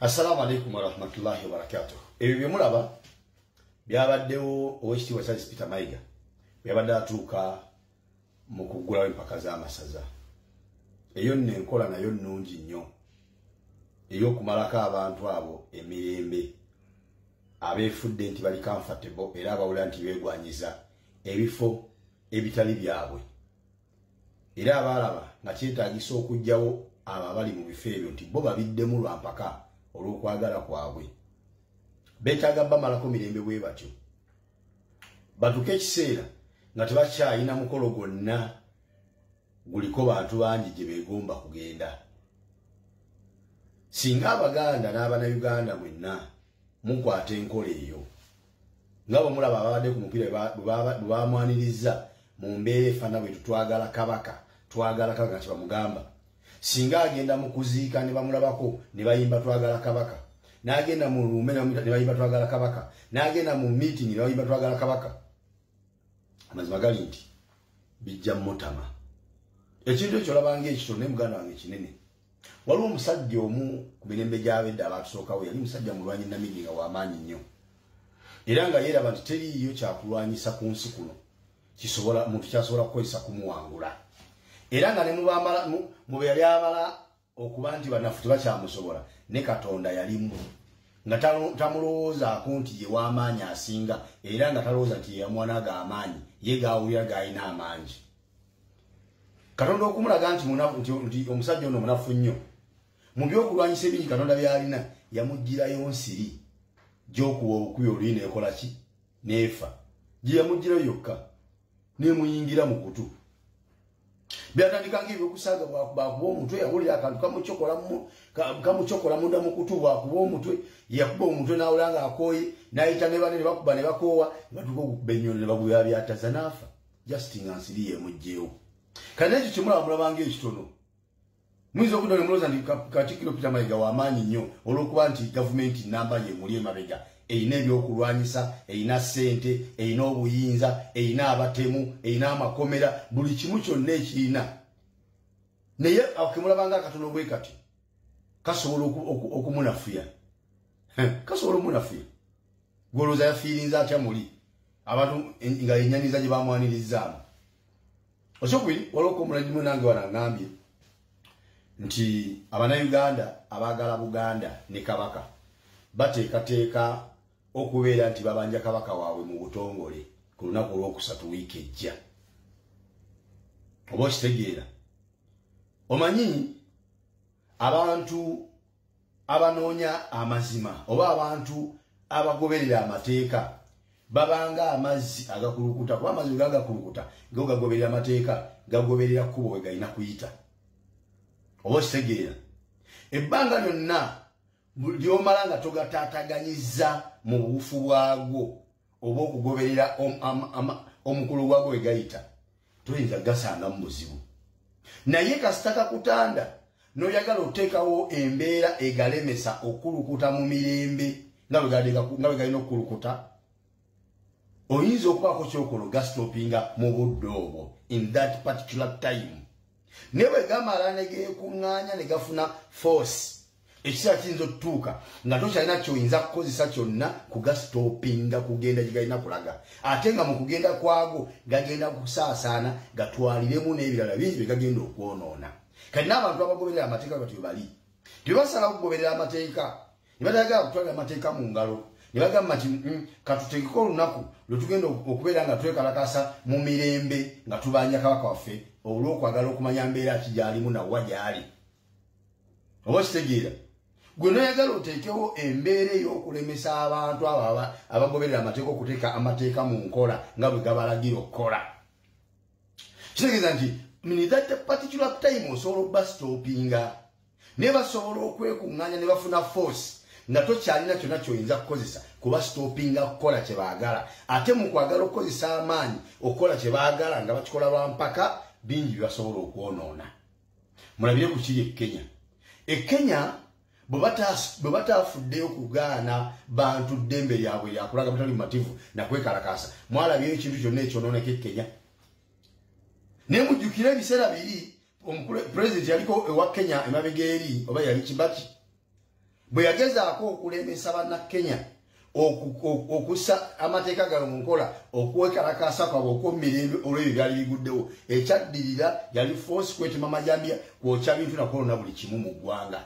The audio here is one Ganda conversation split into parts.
Assalamu alaikum wa rahmatullahi wa barakatuh. Ebyo byemulaba byabaddewo owekitiibwa Charles Peter Mayiga byabadde atuuka mu kuggulawo empaka z'amasaza. Eyo nno enkola nayo nnungi nnyo ey'okumalako abantu abo emirembe abeefudde nti bali comfortable era abawulira nti beegwanyiza ebifo ebitali byabwe era abalaba nga kyetaagisa okuggyawo abo abali mu bifo ebyo nti bo babiddemu lwa mpaka olw'okwagala kwabwe beetaaga bamalako mirembe bwe batyo batuuke ekiseera nga tebakyayina mukolo gwonna guliko bantu bangi gye beegomba kugenda. Singa Abaganda n'Abannayuganda mwenna mukwata enkola eyo nga bwe mulaba ababadde ku mupiira bwe bamwaniriza mu mbeera efaana bwe twagala kabaka nga kibamugamba. Singa agenda mu kuziika ne bamulabako ne bayimba twagala kabaka, n'agenda mu lume ne bayimba twagala kabaka, n'agenda mu meeting ne bayimba twagala kabaka, amazima gali nti bijja mutama. Ekintu ekyo olabanga ekitono ne muganda wange kinene. Waliwo omusajja omu ku mirembe gy'abedde abatusookawo yali musajja mulwanyi Namidi nga w'amaanyi nnyo era nga yeeraba nti teriiyo kyakulwanyisa ku nsi kuno muntu kyasobola kukozesa kumuwangula. Era nga ne mu be yali amala okuba nti bannafu tebakyamusobola ne Katonda yalimu nga tamulowoozaako nti ye w'amaanyi asinga era nga talowooza nti ye yamwana g'amaanyi ye gaawulira g'alina amaanyi. Katonda okumulaga nti omusajja ono munafu nnyo mu by'okulwanyisa ebingi Katonda by'alina yamuggyirayo nsiri gy'okuwa obukuya oluli n'ekola ki n'efa gye yamuggyirayo yokka n'emuyingira mu kutu. Byatandika ng'ebyokusaaga bwakuba omutwe yawulira akantu kamucyokola munda mu kutu bwakuba omutwe yakuba omutwe n'awulira ng'akooye n'ayita ne bane ne bakuba ne bakoowa ne batuuka okukuba ennyonyi ne bagubya byataza n'afa just nga nsiri yemuggyewo. Kati ekyo kimulaba mulabanga ekitono muyinza okudda ne mulowooza nti Katikkiro Peter Mayiga w'amaanyi nnyo olw'okuba nti gavumenti namba ye muli emabega eyina ebyokulwanyisa, eyina ssente, eyina obuyinza, eyina abatemu, eyina amakomera, buli kimu kyonna ekirina. Naye akemulabanga akatono bwe kati kasobola okumunafuya. Kasobola okumunafuya. Gwolowooza yafiirinza atya muli abantu nga yennyaniza gye bamwanirizzaamu. Okyokubiri waliwo omulagimu nange wanaŋŋambye nti Abannayuganda abaagala Buganda ne Kabaka bateekateeka okubeera nti babanja kabaka waabwe mu butongole ku lunaku olwokusatu wiiki ejja. Oba okitegeera omanyi abantu abanoonya amazima oba abantu abagoberera amateeka babanga amazzi agakulukuta kuba amazzi gagakulukuta go gagoberera amateeka gagoberera kkubo we galina kuyita. Oba okitegeera ebbanga lyonna lyomala nga togataataganyiza mu buufu bwagwo oba okugoberera omukulu gwagwo we gayita toyinza gasanga mu buzibu. Naye kasita kakutanda no yagala oteekawo embeera egalemesa okulukuta mu mirembe nga bwe galina okulukuta oyinza okubaako kyokola gastopinga mu budde obwo in that particular time ne bwe gamala ne geekuŋŋaanya ne gafuna force ekiseera kiyinza otutuuka nga tokyalina kyoyinza kukozesa kyonna kugastopinga kugenda gye galina kulaga ate nga mu kugenda kwago gagenda kusaasaana gatwaliremu n'ebirala bingi bye gagenda okwonoona kati n'abantu abagoberera amateeka batyo bali tebasala kugoberera amateeka ne batayagala kutwalira amateeka mu ngalo ne bagamba nti katutegeko olunaku lwe tugenda okubeera nga twekalakasa mu mirembe nga tubanja kabaka waffe olw'okwagala okumanya mbeera ki gy'alimu nawa gy'ali oba kitegeera gwe noyagala oteekewo embeera ey'okulemesa abantu abo abagoberera amateeka okuteeka amateeka mu nkola nga bwe gabalagira okukola kitegeeza nti in that particular time osobola obastopinga ne basobola okwekuŋŋaanya ne bafuna force nga tokyalina kyonna kyoyinza kukozesa kuba stopinga kukola kye baagala ate mu kwagala okukozesa amaanyi okukola kye baagala nga bakikola lwa mpaka bingi bye basobola okwonoona mulabire ku kiri Kenya bwe bataafuddeyo kugaana bantu ddembe lyabwe lyakulaga butali bumativu nakwekalakasa mwalabyeyo ekintu kyonna ekyonooneka Kenya ne mujjukira ebiseera biri pulezidenti yaliko ewa Kenya emabega eri oba yali Kibaki bwe yagezaako okulemesa bannakenya okussa amateeka gayo mu nkola okwekalakasa kwabwe okw'omumirembe olw'ebyo byali biguddewo ekyaddirira yali force kwetema amajambya kwokya bintu nakwolona buli kimu mu ggwanga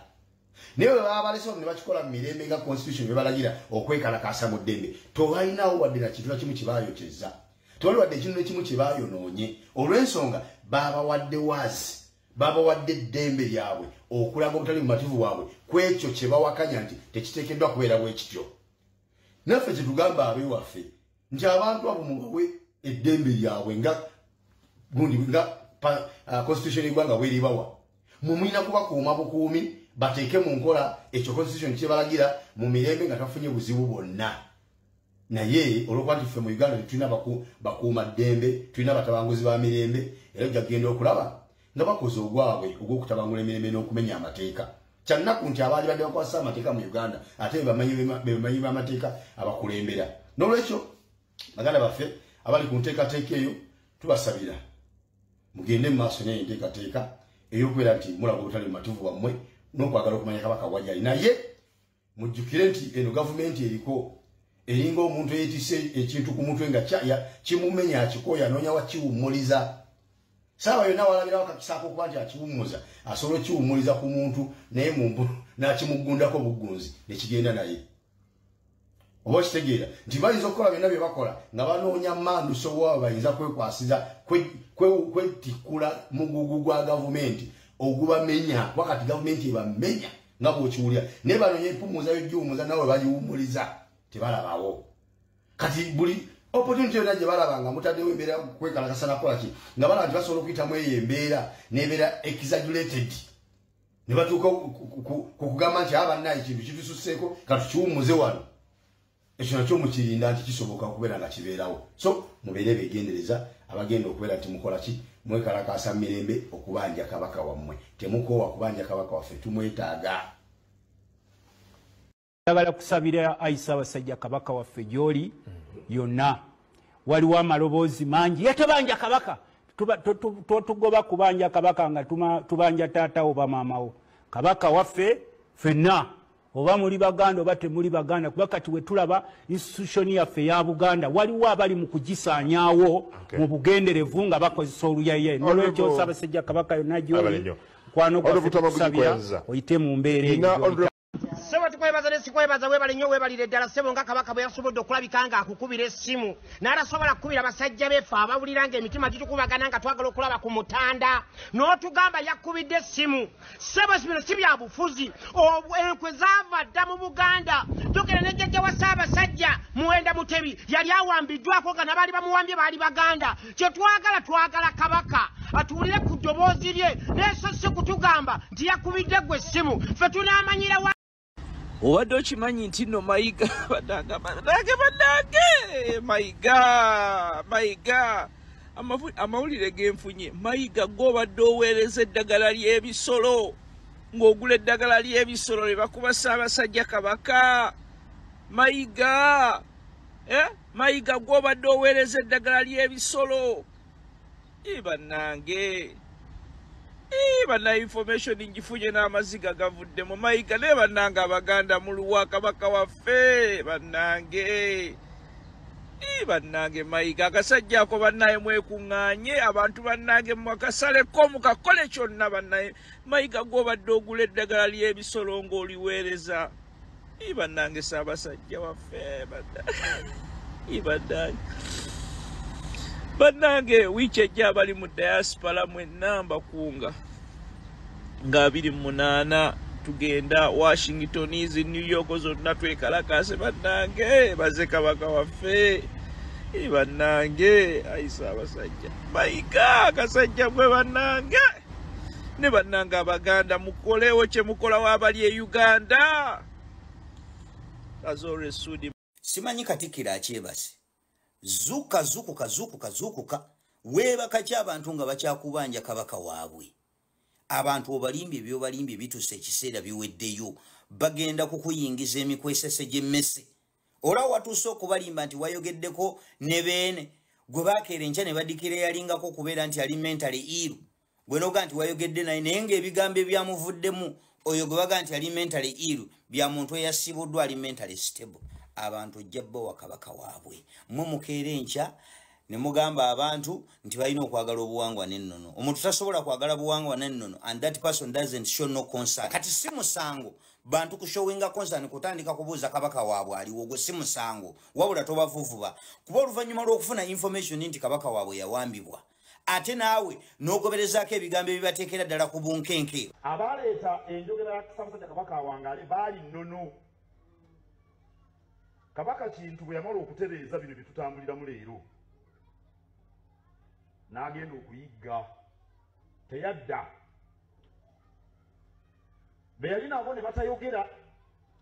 naye bwe baba balese ne bakikola mu mirembe nga constitution bwe balagira okwekalakasa mu ddembe tobalinawo wadde na kintu nakimu kyebayokyezza tewali wadde ekintu nekimu kyebayonoonye olw'ensonga babawadde waazi babawadde eddembe lyabwe okulaga obutali bumativu bwabwe kwekyo kye bawakanya nti tekiteekeddwa kubeera bwe kityo naffe kyetugamba abewaffe nti abantu abo mubawe eddembe lyabwe nga constitution y'eggwanga bweribawa mumulina kubakuuma bukuumi bateeke mu nkola ekyo constitution kyebalagira mu mirembe nga tafunye buzibu bwonna naye olwokuba nti ffe mu Uganda tetulina bakuuma ddembe tulina batabanguzi ba mirembe era ojjagenda okulaba nga bakoze ogwabwe ogw'okutabangula emirembe n'okumenya amateeka kyannaku nti abaali badde bakwasa amateeka mu Uganda ate bebamanyi b'amateeka abakulembera n'olwekyo baganda baffe abali ku nteekateeka eyo tubasabira mugende mu maaso n'eyo enteekateeka ey'okubeera nti mulaga obutali bumativu bwammwe n'okwagala okumanya kabaka wajali naye mujjukire nti eno gavumenti eriko eringa omuntu eyetise ekintu ku mutwe nga kimumenya akikoya anoonya wakiwummuliza saawa yonna walabirawo kakisaako okuba nti akiwummuza asobola okiwummuliza ku muntu naye n'akimugundako buggunzi nekigenda naye oba okitegeera nti bayinza okukola byonna bye bakola nga banoonya manduso bwabo bayinza kwekwasiza kwetikkula mugugu gwa gavumenti ogubamenya wakati gavumenti ebamenya nga bw'okiwulira naye banoonya empumuza y'ogiwummuza nawe bagiwummuliza tebalabawo kati buli opportunity yonna gye balaba nga mutaddewo embeera kwekalakasa nakola ki nga balaba nti basobola okuyitamu eyo embeera n'ebeera exaggerated ne batuuka kugamba nti abanna ekintu kitususseeko katukiwummuze wano ekyo nakyo mukirinda nti kisoboka okubeera nga kibeerawo so mubeere beegendereza abagenda okubeera nti mukola ki mwekalakasa mu mirembe okubanja kabaka wammwe temukoowa kubanja kabaka waffe tumwetaaga njagala kusabira Aisha Basajja kabaka waffe gy'oli yonna waliwo amaloboozi mangi yatabanja kabaka tugoba kubanja kabaka nga tubanja taata oba maamawo kabaka waffe ffenna oba muli baganda oba temuli baganda kuba kati we tulaba institution yaffe ya Buganda waliwo abali mu kugisaanyaawo mu bugenderevu nga bakozesa oluyaye n'olwekyo Ssaabasajja kabaka yonna gy'oli mukwano gwaffe tukusabira oyite mu mbeera eyo Sebo tukwebaza nesikwebaza webale nnyo webalire ddala sebo nga kabaka bwe yasobodde okulabika nga akukubira essimu n'atasobola kukubira basajja befe abawulira nga emitima gitukubagana nga twagala okulaba ku mutanda n'otugamba yakubidde essimu sebo bino si bya bufuzi enkwe zaava dda mu Buganda jjukira ne jjajja wa Ssaabasajja Muwenda Mutebi yali awambiddwako nga nabaali bamuwambye baali Baganda kye twagala kabaka atuulire ku ddoboozi lye n'eso si kutugamba nti yakubidde gwe essimu ffe tunaamanyira obadde okimanyi nti nno Mayiga badange Mayiga amawulire genfunye Mayiga g'obadde oweereza eddagala ly'ebisolo ng'ogula eddagala ly'ebisolo lye bakuba Ssaabasajja Kabaka. Mayiga, Mayiga gw'obadde oweereza eddagala ly'ebisolo. Bannange, banna information ngifunye n'amaziga gavuddemu. Mayiga ne bannange Abaganda muluwa Kabaka waffe. Bannange, bannange Mayiga akasajja ako bannaye mwekuŋŋaanye, abantu bannange mwakasaleko mukakole kyonna bannaye. Mayiga gw'obadde ogula eddagala ly'ebisolo ng'oliweereza. Bannange Ssaabasajja waffe. Bannange, bannange wiiki ejja abali mu diaspora mwenna mbakunga nga 28 tugenda Washington, New York, zonna twekalakaase bannange baze Kabaka waffe. Bannange ayi Ssaabasajja Mayiga akasajja gwe bannange. Ne bannange Abaganda mukolewo kye mukolawo abali e Uganda. Azore Sudi simanyi Katikkiro akyebase. Zukuka weebaka ki abantu nga bakyakubanja Kabaka waabwe. Abantu obalimbye by'obalimbye bituse ekiseera biweddeyo, bagenda kukuyingiza emikwesese gy'emmese. Olwo watuuse okubalimba nti wayogeddeko ne beene gwe baakeera enkya ne badikira eyalingako okubeera nti ali mentally ill. Gwe noga nti wayogedde naye naye ng'ebigambo ebyamuvuddemu oyo gwe baga nti ali mentally ill bya muntu eyasibuddwa ali mentally stable. Abantu ojja bbawa Kabaka waabwe. Mmwe mukeera enkya ne mugamba abantu nti balina okwagala obuwangwa n'ennono. Omuntu tasobola kwagala buwangwa n'ennono and that person doesn't show no concern. Kati si musango bantu kushowinga concern kutandika kubuuza Kabaka waabwe aliwo, gwe si musango wabula tobavuvuba kuba oluvannyuma lw'okufuna information nti Kabaka waabwe yawambibwa ate naawe n'ogoberezaako ebigambo ebibateekera ddala ku bunkenke. Abaleeta enjogera ya Ssaabasajja Kabaka awangaale baali nnono. Kabaka Kintu bwe yamala okutereeza bino bye tutambuliramu leero n'agenda okuyigga teyadda. Be yali nabo ne batayogera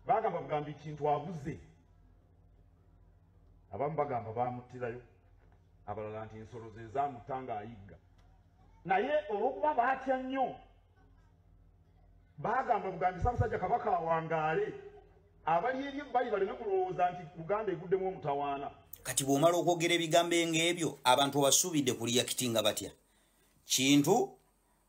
bagamba bugambi Kintu abuze. Abamu bagamba bamuttirayo, abalala nti ensolo ze zaamutta ayigga. Naye olw'okuba baatya nnyo bagamba bugambi Ssaabasajja Kabaka awangaale, abali eri ebbali baleme kulowooza nti Uganda eguddemu omutawaana. Kati bw'omala okwogera ebigambo ng'ebyo abantu basuubidde kuliyakitinga batya. Kintu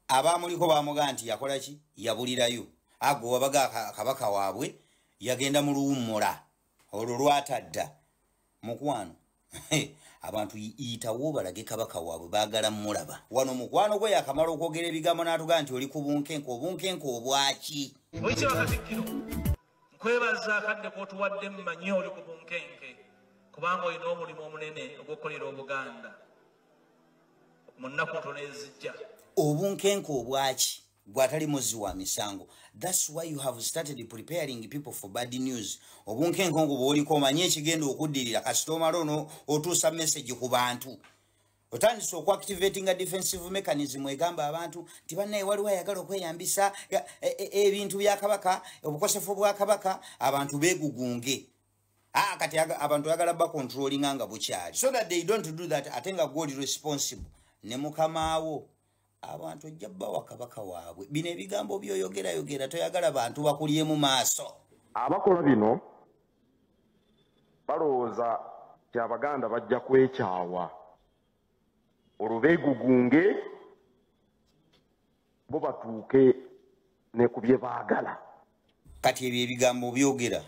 abaamuliko baamugaa nti yakola ki? Yabulirayo. Agwo wabaga Kabaka waabwe yagenda mu luwummula olwo lwatadda. Mukwano abantu yitawo balage Kabaka waabwe baagala mulaba. Wano mukwano gwe yakamala okwogera ebigambo n'atugaa nti oli ku bunkenke. Obunkenke obwaki? Oyitibwa Katikkiro, nkwebaza akadde k'otuwadde mmanyi oli ku bunkenke kubanga olina omulimu omunene ogw'okukolera Obuganda mu nnaku ntono ezijja. Obunkenke obwaki? Gwatali muzzi wa misango. That's why you have started preparing people for bad news. Obunkenke ngo bwoliko omanyi ekigenda okuddirira kasita omala ono otuusa message ku bantu. Otandise okuactivating a defensive mechanism egamba abantu nti bannaye waliwo ayagala okweyambisa ebintu bya Kabaka, obukosefu bwa Kabaka, abantu beegugunge. Kati abantu yagala ba controlling nga bukyali. So that they don't do that, ate nga gw'oli responsible. Ne mukamaawo abantu ojja bbawa Kabaka waabwe. Bino ebigambo by'oyogera toyagala bantu bakulye mu maaso. Abakola bino balowooza nti Abaganda bajja kwekyawa. Olwo beegugunge bo batuuke ne ku bye baagala. Kati ebyo ebigambo byogera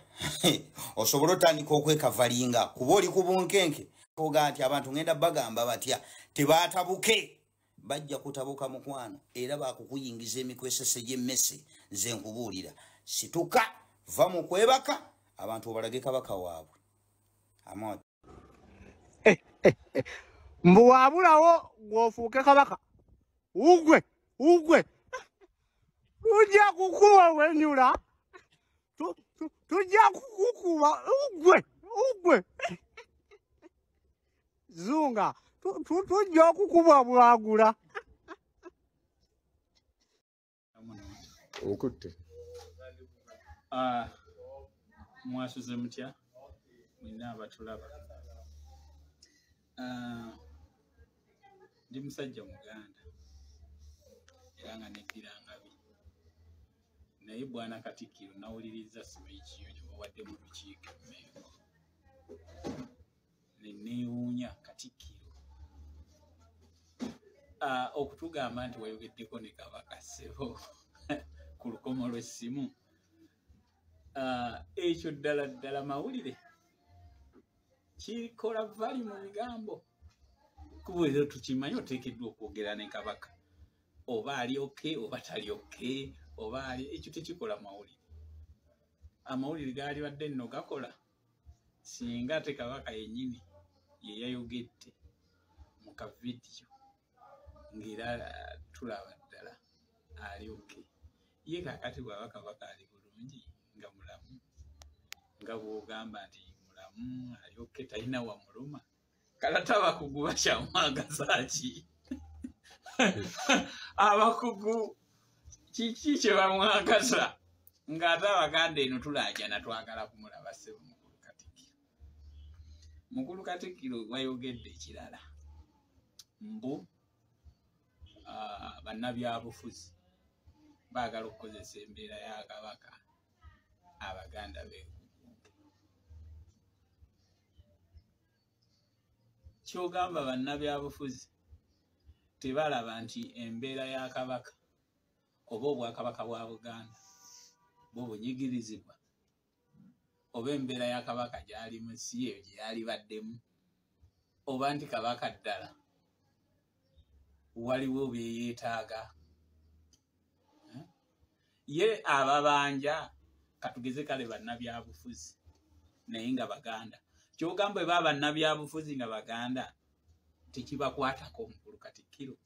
osobola otandika okwekavalinga kuba oli ku bunkenke oga nti abantu ngenda bagamba batya tebaatabuke. Bajja kutabuka mukwano era bakukuyingiza emikwesese gy'emmese. Nze nkubuulira situka va mu kwebaka abantu obalage Kabaka waabwe. Amot mbu wabulawo gwofuuke Kabaka ugwe tujja kukuba wenyula tujja kukukuba ugwe Zunga tujja okukuba bwagula. Okutte mwasuze mutya mwina abatulaba. Ndi musajja Muganda era nga neddira ngabi naye bwana Katikkiro nawuliriza speech yo gyewawadde mu lukiiko Mmengo ne neewuunya Katikkiro okutugamba nti wayogeddeko ne Kabaka ssebo ku lukomo lw'essimu ekyo ddala ddala mawulire kikola vali mu bigambo kubera tukimanyi oteekeddwa okwogera ne Kabaka oba ali oke oba tali oke oba ali ekyo tekikola mawulire amawulire gaali badde nno gakola singa ate Kabaka yennyini ye yayogedde mu kavidiyo ng'era tulaba ddala ali oke ye kakati bw'aba Kabaka ali bulungi nga mulamu nga bw'ogamba nti mulamu ali oke talina wamuluma kalata abakugu bakyamwagaza ki abakugu kiki kye bamwagaza ng'ate Abaganda eno tulaajana twagala kumulaba ssebo Mukulu Katikkiro. Mukulu Katikkiro wayogedde ekirala mbu bannabyabufuzi baagala okukozesa embeera ya Kabaka Abaganda beekugunge. Kyogamba bannabyabufuzi tebalaba nti embeera ya Kabaka oba obwakabaka bwa Buganda bwo bunyigirizibwa oba embeera ya Kabaka gyali mu nsi eyo gye yali baddemu oba nti Kabaka ddala waliwo beyeetaaga ye ababanja katugeze kale bannabyabufuzi naye nga Baganda. Kyogamba bwe baba bannabyabufuzi nga Baganda tekibakwatako Mukulu Katikkiro.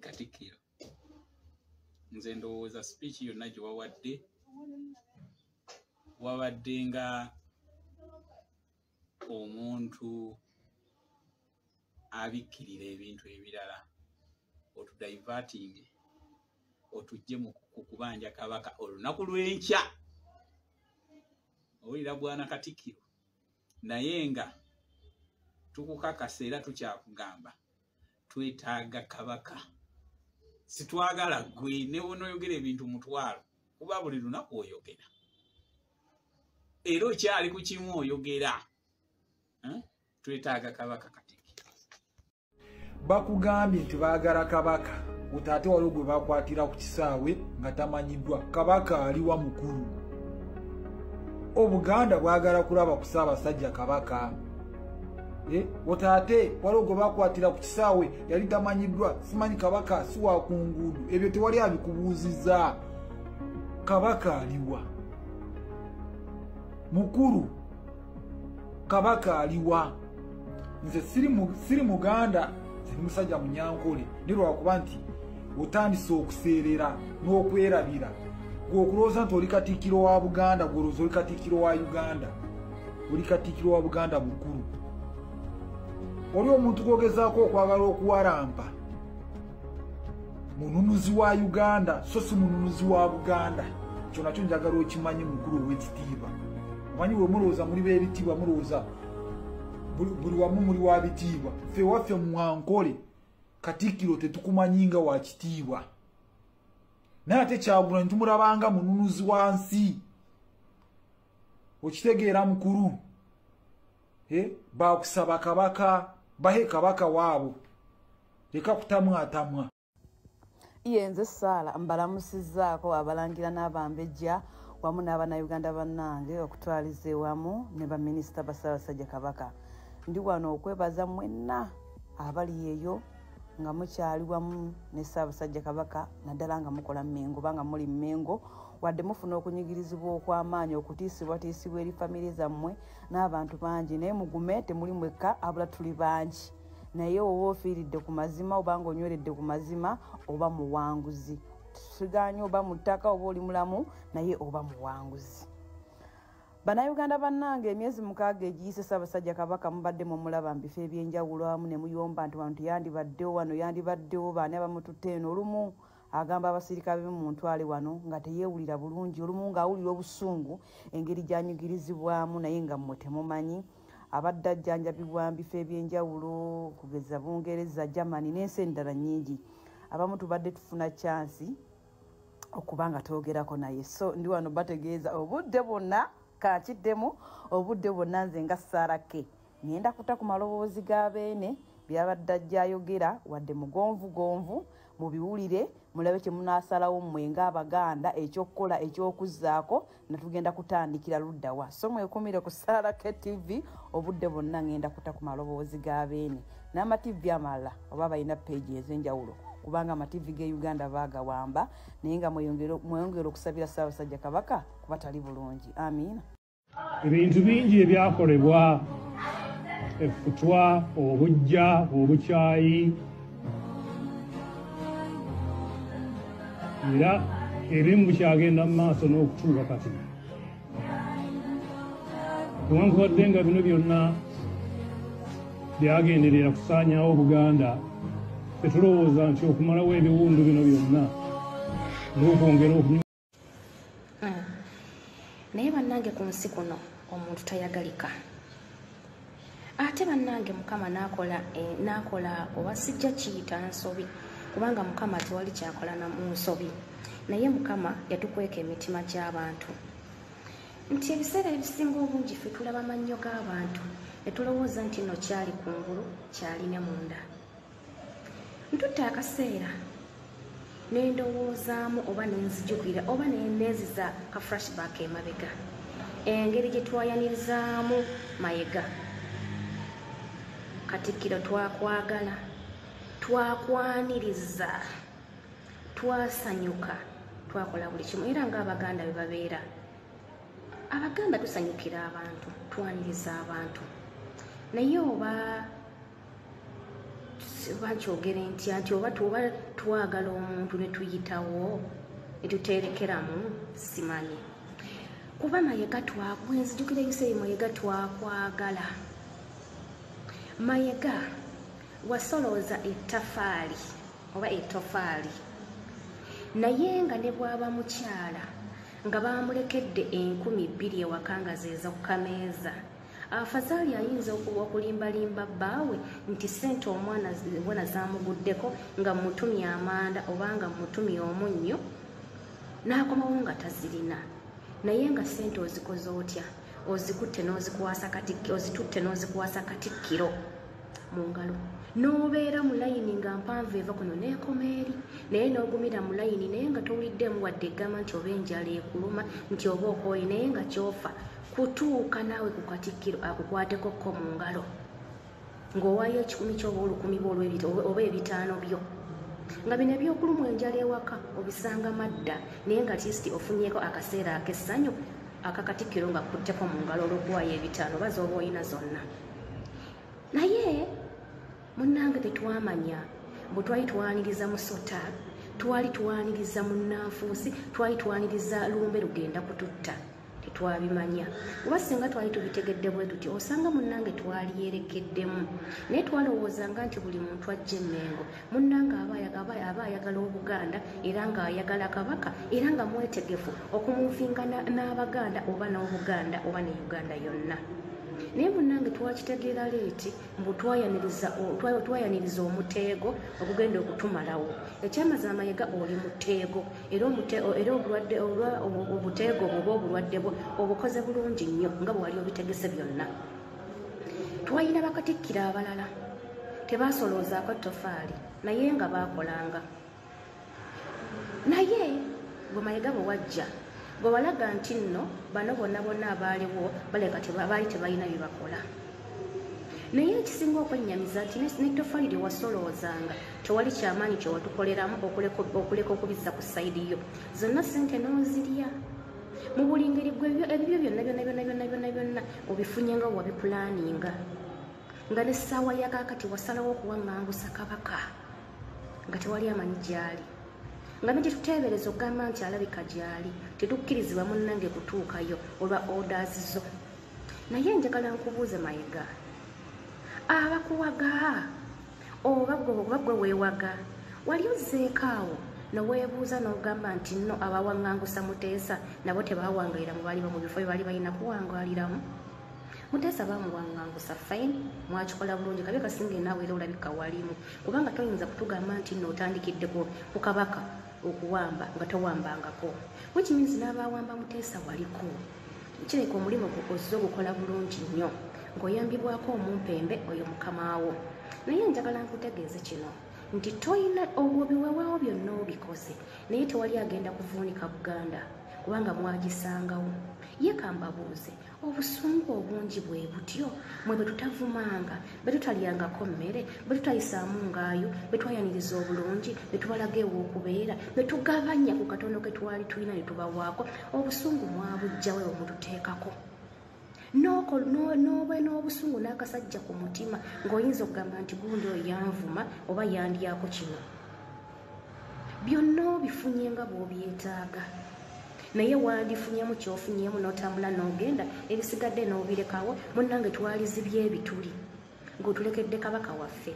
Katikkiro nze ndowooza speech yonna gye wabadde nga omuntu abikkirira ebintu ebirala otudivertinge otujje mu kubanja Kabaka olunaku lw'enkya owulira bwana Katikkiro naye nga tukukakasa era tukyakugamba twetaaga Kabaka sitwagala gwe ne wonoyogera ebintu mutwalo kuba buli lunaku oyogera era okyali ku kimu oyogera twetaaga Kabaka Katikkiro. Bakugambye nti baagala Kabaka utaate waliwo gwe bakwatira ku kisaawe nga tamanyiddwa Kabaka aliwa mukulu. Obuganda bwagala kulaba ku Ssaabasajja Kabaka otaate waliwo gwe bakwatira ku kisaawe yali tamanyiddwa simanyi Kabaka si wa ku nguudo ebyo tewali abikubuuziza. Kabaka aliwa mukulu Kabaka aliwa. Nze siri Muganda siri musajja Munyankole nirwakuba nti otandise okuseerera n'okwerabira gweokulowooza nti oli Katikkiro wa Buganda gwolowooza oli Katikkiro wa Uganda oli Katikkiro wa Buganda mukulu. Oli omuntu gwogezaako okwagala okuwalampa mununuzi wa Uganda so si mununuzi wa Buganda. Kyo nakyo njagala okimanyi mukulu ow'ekitiibwa. Omanyi bwe mulowooza muli b'ebitiibwa mulowooza buli wamu muli wa bitiibwa. Ffe waffe Mwankole Katikkiro tetukumanyi nga wa kitiibwa naye ate Kyagulanyi tumulabanga mununuzi wa nsi. Okitegeera mukulu bakusaba Kabaka bahe Kabaka waabo leka kutamwatamwa. Nze Saala mbalamusizzaako abalangira n'abambejja wamu n'Abannayuganda bannange okutwaliza ewamu ne baminisita ba Ssaabasajja Kabaka. Ndi wano okwebaza mwenna abali eyo nga mukyali wamu ne Ssaabasajja Kabaka naddala nga mukola Mmengo banga muli Mmengo wadde mufuna okunyigirizibwa okw'amaanyi okutiisibwatiisibwa eri famire zammwe n'abantu bangi naye mugume temuli mwekka abula tuli bangi naye oba ofiiridde ku mazima oba ng'onyweredde ku mazima oba muwanguzi tusiganye oba mu ttaka oba oli mulamu naye oba muwanguzi. Bannayuganda bannange emyezi 6 egiyise Ssaabasajja Kabaka mubadde mumulaba mu bifo ebyenjawulo awamu ne muyomba nti wano yandibaddewo wano yandibaddewo baani abamututte eno olumu agamba abasirikale mu ntwale wano nga teyeewulira bulungi olumu ng'awulira obusungu engeri gy'anyugirizibwamu naye nga mmwe temumanyi. Abadde ajjanjabibwa mu bifo ebyenjawulo kugeza Bungereza Germany n'ensi endala nnyingi. Abamu tubadde tufuna chansi okubanga twogerako naye. So ndi wano bategeeza obudde bwonna kakiddemu, obudde bwonna nze nga Sarake ngenda kuta ku maloboozi g'abeene byabadde ajja ayogera wadde mugonvugonvu mubiwulire mulabe kye munaasalawo mmwe ng'Abaganda ekyokukola ekyokuzzaako natugenda kutandikira luddawa. So mwekumire ku Sarake TV obudde bwonna ngenda kuta ku maloboozi g'abeene n'amativi amalala oba balina peegi ez'enjawulo kubanga amativi g'e Uganda baagawamba naye nga mweyongera okusabira Ssaabasajja Kabaka kuba tali bulungi. Amiina. Ebintu bingi ebyakolebwa effutwa obujja obukyayi era ebimu bukyagenda mu maaso n'okutuuka kati newankubadde nga bino byonna byagenderera kusaanyawo Buganda tetulowooza nti okumalawo ebiwundu bino byonna n'okwongera naye bannange ku nsi kuno omuntu tayagalika ate bannange Mukama n'akola oba sijja kiyita nsobi kubanga Mukama tewali kyakola mu nsobi naye Mukama yatukweka emitima gy'abantu nti ebiseera ebisinga obungi ffe tulaba mannyo g'abantu ne tulowooza nti nno kyali kungulu kyali ne munda. Ntutte akaseera ne ndowoozaamu oba nenzijukira oba neziza ka flashback emabega engeri gye twayanirizaamu Mayiga Katikkiro twakwagala twakwaniriza twasanyuka twakola buli kimu era ng'Abaganda bwe babeera. Abaganda tusanyukira abantu twaniriza abantu naye oba kyogere ntya nti oba twagala omuntu ne tuyitawo ne tuterekeramu simanyi kuba Mayiga twenzijukira ebiseera Mayiga twakwagala. Mayiga wasolooza ettafaali oba ettofaali naye nga ne bw'aba mukyala nga bamulekedde 2,000 ewaka nga zeeza ku kameeza afazaali ayinza okulimbalimba bbaawe nti ssente omwana bona zaamuguddeko nga mutumye amanda oba nga mutumye omunnyo n'akomawo nga tazirina naye nga ssente ozikoze otya ozitutte n'ozikwasa Katikkiro mu ngalo n'obeera mu layini nga mpanvu eva kuno n'ekoma eri naye n'ogumira mu layini naye nga towuliddemu wadde eggama nti oba enjala ekuluma nti oba okooye naye nga kyofa kutuuka naawe ku Katikkiro akukwateko ko mu ngalo ng'owaayo 10 ky'oba 10 oba 5 byo nga bino ebyokulumwa enjala ewaka obisanga madda naye nga tisti ofunyeeko akaseera ak'essanyu aka Katikkiro nga kutteko mu ngalo olw'okuwaayo 5 oba z'oba oyina zonna. Naye munnange tetwamanya bwe twali twaniriza Musota twali twaniriza Munnanfuusi twali twaniriza Lumbe lugenda kututta tetwabimanya oba singa twali tubitegedde bwe tuti osanga munnange twali yerekeddemu naye twalowoozanga nti buli muntu ajja Emmengo munnange aba ayagala Obuganda era ng'ayagala Kabaka era nga mwetegefu okumuvinga n'Abaganda oba n'Obuganda oba ne Uganda yonna. Naye munnange twakitegeera leeti mbu twayaniriza omuteego ogugenda okutumalawo ekyamazima Mayiga oli muteego era obuteego oba obulwadde bwo obukoze bulungi nnyo nga bwe wali obitegese byonna. Twalina bakatikkiro abalala tebaasoloozaako ttofaali naye nga baakolanga naye bwe Mayiga bwe wajja bwe walaga nti nno bano bonna abaaliwo baleka baali tebalina bye bakola naye ekisinga okwennyamiza nti n'ettofaali lye wasoloozanga tewali kyamaanyi kye watukoleramu okuleka okubizza ku sayidi yo zonna ssente n'ozirya mu buli ngeri gwe ebibyo byonna obifunye nga wabipulaaninga nga n'essaawa yakakati wasalawo okuwaŋŋangusa Kabaka nga tewali amanyi gy'ali nga ne gyetuteebereza okugamba nti alabika gy'ali tetukkirizibwa munnange kutuukayo olwa orders zo. Naye njagala nkubuuze Mayiga abakuwaga oba gwe weewaga wali ozzeeko awo neweebuuza n'ogamba nti nno abawaŋŋangusa Muteesa nabo tebaawangaalira mu baali mu bifo bye baali balina kuwangaaliramu. Muteesa bamuwaŋŋangusa fine mwakikola bulungi kabe kasinga naawe era olabika walimu kubanga toyinza kutugamba nti nno otandikidde ku Kabaka okuwamba nga towambangako which means n'abawamba Muteesa waliko kireka omulimu ozze ogukola bulungi nnyo ng'oyambibwako omumpembe oyo mukamaawo naye njagala nkutegeeze kino nti toyina obubiwewaawo byonna obikoze naye tewali agenda kuvuunika Buganda kubanga mwagisangawo ye kambabuuze obusungu obungi bwe butyo mwe bwe tutavumanga bwe tutalyangako mmere bwe tutayisaamu ngaayo bwe twayaniriza obulungi bwe tubalaga ew'okubeera bwe tugabanya ku katono ke twali tulina ne tubawaako obusungu mwabujjawe omututeekako n'obe n'obusungu n'akasajja ku mutima ng'oyinza okugamba nti gundi oyo yanvuma oba yandyako kino byonna obifunye nga bw'obyetaaga naye wandifunyemu kyofunyemu n'otambula n'ogenda ebisigadde n'obirekawo munnange twalizibye ebituli ng'otulekedde kabaka waffe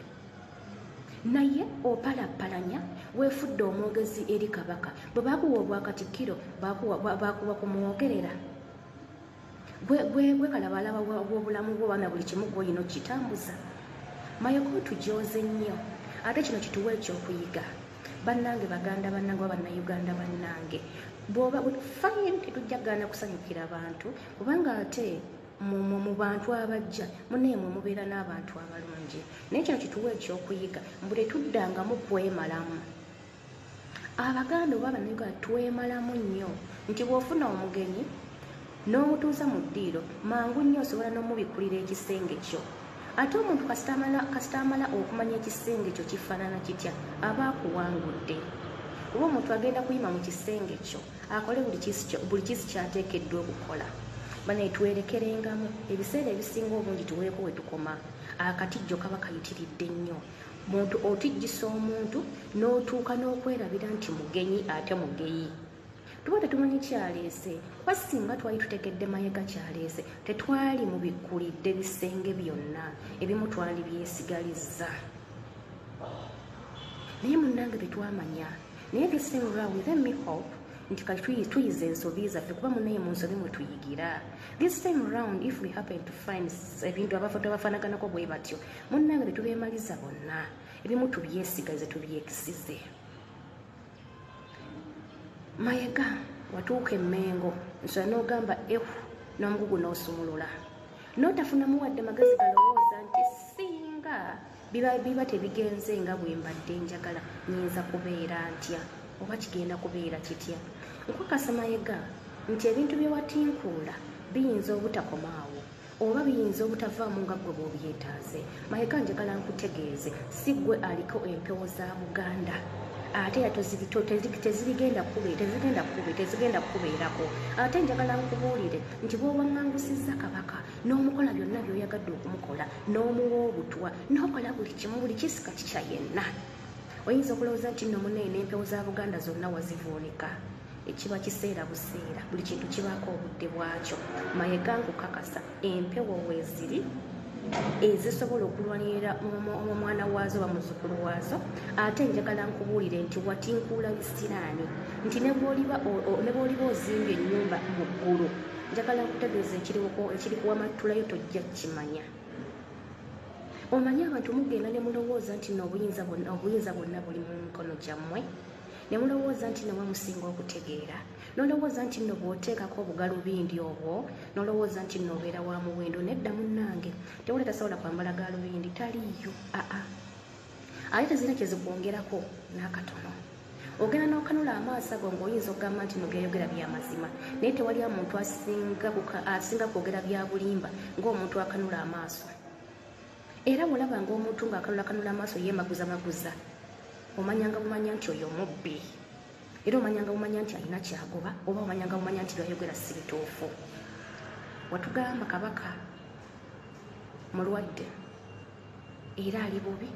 naye opalappalanya weefudde omwogezi eri kabaka bwe bakuwa obwakatikkiro bakuwa kumwogerera gwe kalabalaba bw'obulamu bwo baana buli kimu gw'olina okkitambuza mayogo tujoze nnyo ate kino kituwa ekyokuyiga bannange baganda bannange oba bannayuganda bannange bw'oba fine tetujjagaana kusanyukira bantu kubanga ate mu bantu abajja muneemwe mubeera n'abantu abalungi naye kino kituwa ekyokuyiga mbu tetuddangamu kwemalamu abaganda oba bannayuganda twemalamu nnyo nti bw'ofuna omugenyi n'omutuuza mu ddiiro mangu nnyo osobola n'omubikulira ekisenge kyo ate omuntu kasitamala okumanya ekisenge kyo kifaanana kitya aba akuwangudde kuba omuntu agenda kuyima mu kisenge kyo akole buli kisi kyateekeddwa okukola bane twerekerengamu ebiseera ebisinga obungi tuweeko we tukoma akatijjo kaba kayitiridde nnyo muntu otijjisa omuntu n'otuuka n'okwerabira nti mugenyi ate mugeyi tuba tetumanyi kyaleese kuba singa twali tutegedde Mayiga kyaleese tetwali mubikulidde bisenge byonna ebimu twali byesigalizza naye munnange tetwamanya naye this time around let me hope nti kati tuyize ensobi zaffe kuba munaye mu nsobi mwe tuyigira this time around if we happen to find ebintu abafaanaganako bwe batyo munnange tetubeemaliza bonna ebimu tubyesigalize tubyekisize Mayiga watuuka emmengo nsobola n'ogamba n'omugugu n'osumulula n'otafunamu wadde magezi galowooza nti singa biba tebigenze nga bwe mbadde njagala nyinza kubeera ntya oba kigenda kubeera kitya nkukasa Mayiga nti ebintu bye watinkuula biyinza obutakomaawo oba biyinza obutavaamu nga ggwe bw'obyetaaze Mayiga njagala nkutegeeze si ggwe aliko empewo za Buganda ate tezigenda kubeerako ate njagala nkubuulire nti bw'owaŋŋangusizza kabaka n'omukola byonna by'oyagadde okumukola n'omuwa obutwa n'okola buli kimu buli kisika kikya yenna oyinza okulowooza nti nno munaye n'empewo za Buganda zonna wazivuunika ekiba kiseera buseera buli kintu kibaako obudde bwakyo Mayiga nkukakasa empewo weeziri ezisobola okulwanirira omwana waazo bamuzzukulu waazo ate njagala nkubuulire nti watinkuula bisiraani nti ne bw'oliba ozimbye ennyumba mu ggulu njagala nkutegeeza ekiri kuwamattulayo tojja kimanya omanyi abantu mugenda ne mulowooza nti n'obuyinza bwonna buli mu mikono gyammwe ne mulowooza nti ne wamusinga okutegeera nolowooza nti nno bw'oteekako obugalubindi obwo nolowooza nti nno obeera wa muwendo nedda munnange tewali tasobola kwambala galubindi taliyo ate tezina kyezikuwongerako n'akatono ogenda n'okanula amaaso ago ng'oyinza okugamba nti nobyayogera byamazima naye tewali omuntu asinga kwogera bya bulimba ng'omuntu akanula amaaso era bw'olaba ng'omuntu ng'akanula amaaso yeemaguza omanyanga bumanya nti oyo mubbi era omanyanga bumanya nti alina kyagoba oba omanyanga bumanya nti byayogera si bituufu watugamba kabaka mulwadde era ali bubi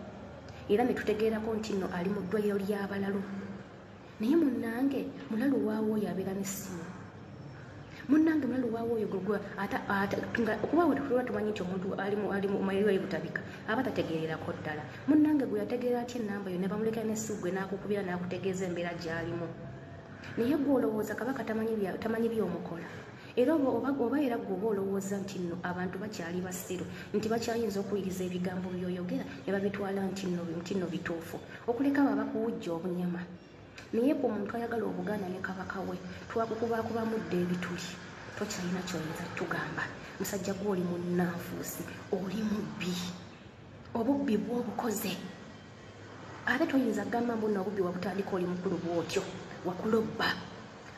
era ne tutegeerako nti nno ali mu ddwaliro ly'abalalu naye munnange mulalu waawo oyo abeera n'essimu munnange mulalu waawo oyo okuba wetuba tumanyi nti omuntu ali mu mayiro ebutabika aba tategeererako ddala munnange gwe yategeera atya ennamba yo ne bamulekera n'essimu gwe n'akukubira n'akutegeeza embeera gy'alimu naye gwe olowooza kabaka tamanyi byomukola era oba era gwe oba olowooza nti nno abantu bakyali basiru nti bakyayinza okuwuliriza ebigambo byoyogera ne babitwala nti nno bituufu okuleka abo abakuwujja obunyama naye ku muntu ayagala obuganda ne kabaka we twakukubakuba mudde ebituli tokyalina kyoyinza tugamba musajja gw'oli munnanfuusi oli mubbi obubbi bw'obukoze ate toyinza gamba mbunna obubbi wabutandika oli mukulu bwotyo wakulobba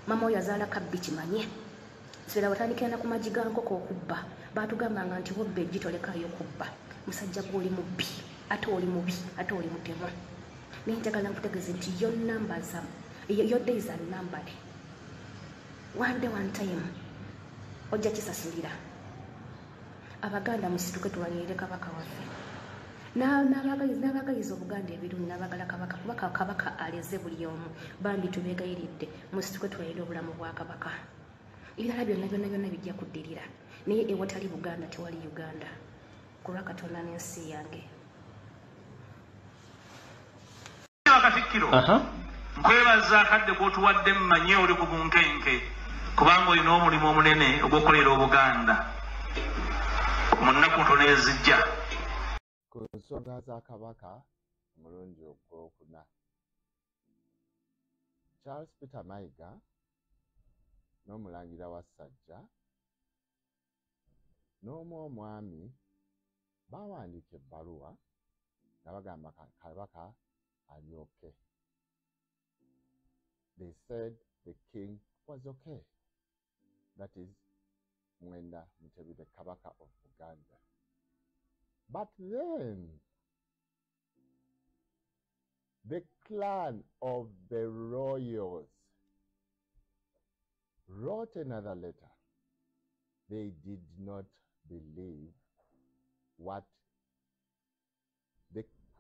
mama oyo azaala kabbi kimanye sibera watandikira na ku magi ga nkoko okubba baatugambanga nti wobba eggi tolekayo kubba musajja gw'oli mubbi ate oli mubi ate oli mutemu naye njagala nkutegeeze nti your days are numbered. One day one time ojja kisasulira abaganda musituke tubalire kabaka waffe n'abagayiza obuganda ebirungi n'abagala kabaka aleze buli omu bambi tubeegayiridde musituke tubalire obulamu bwa kabaka ebirala byonna bijja kuddirira naye ewatali buganda tewali uganda kulwa katonda n'ensi yange Katikkiro nkwebaza akadde k'otuwadde mmanye oli ku bunkenke kubanga olina omulimu omunene ogw'okukolera obuganda mu nnaku ntono ezijja ku nsonga za kabaka omulundi ogwokuna Charles Peter Mayiga n'omulangira wa Ssajja n'omu omwami bawandiika ebbaluwa nga bagamba kabaka ali okay. They said the king was okay. That is Mwenda Mutebi, the Kabaka of Buganda. But then the clan of the royals wrote another letter. They did not believe what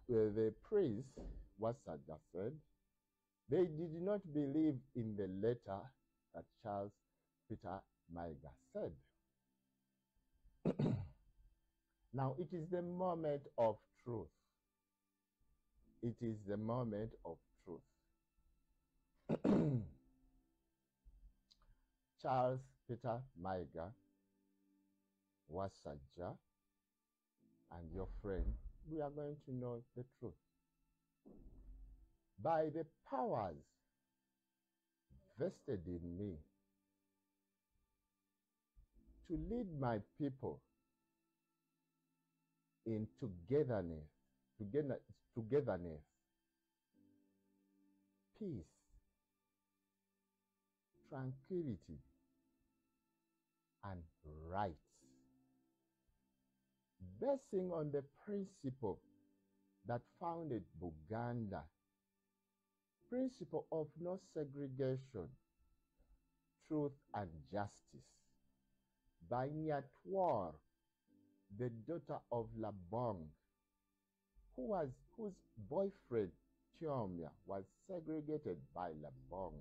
the priest Wasajja said. They did not believe in the letter that Charles Peter Mayiga said. Now, it is the moment of truth. It is the moment of truth. Charles Peter Mayiga, Wasajja, and your friend, we are going to know the truth. By the powers vested in me to lead my people in togetherness, peace, tranquility, and rights, basing on the principle that founded Buganda, principle of no segregation, truth and justice, by Nyatwar, the daughter of Labong, whose boyfriend Chiomya was segregated by Labong,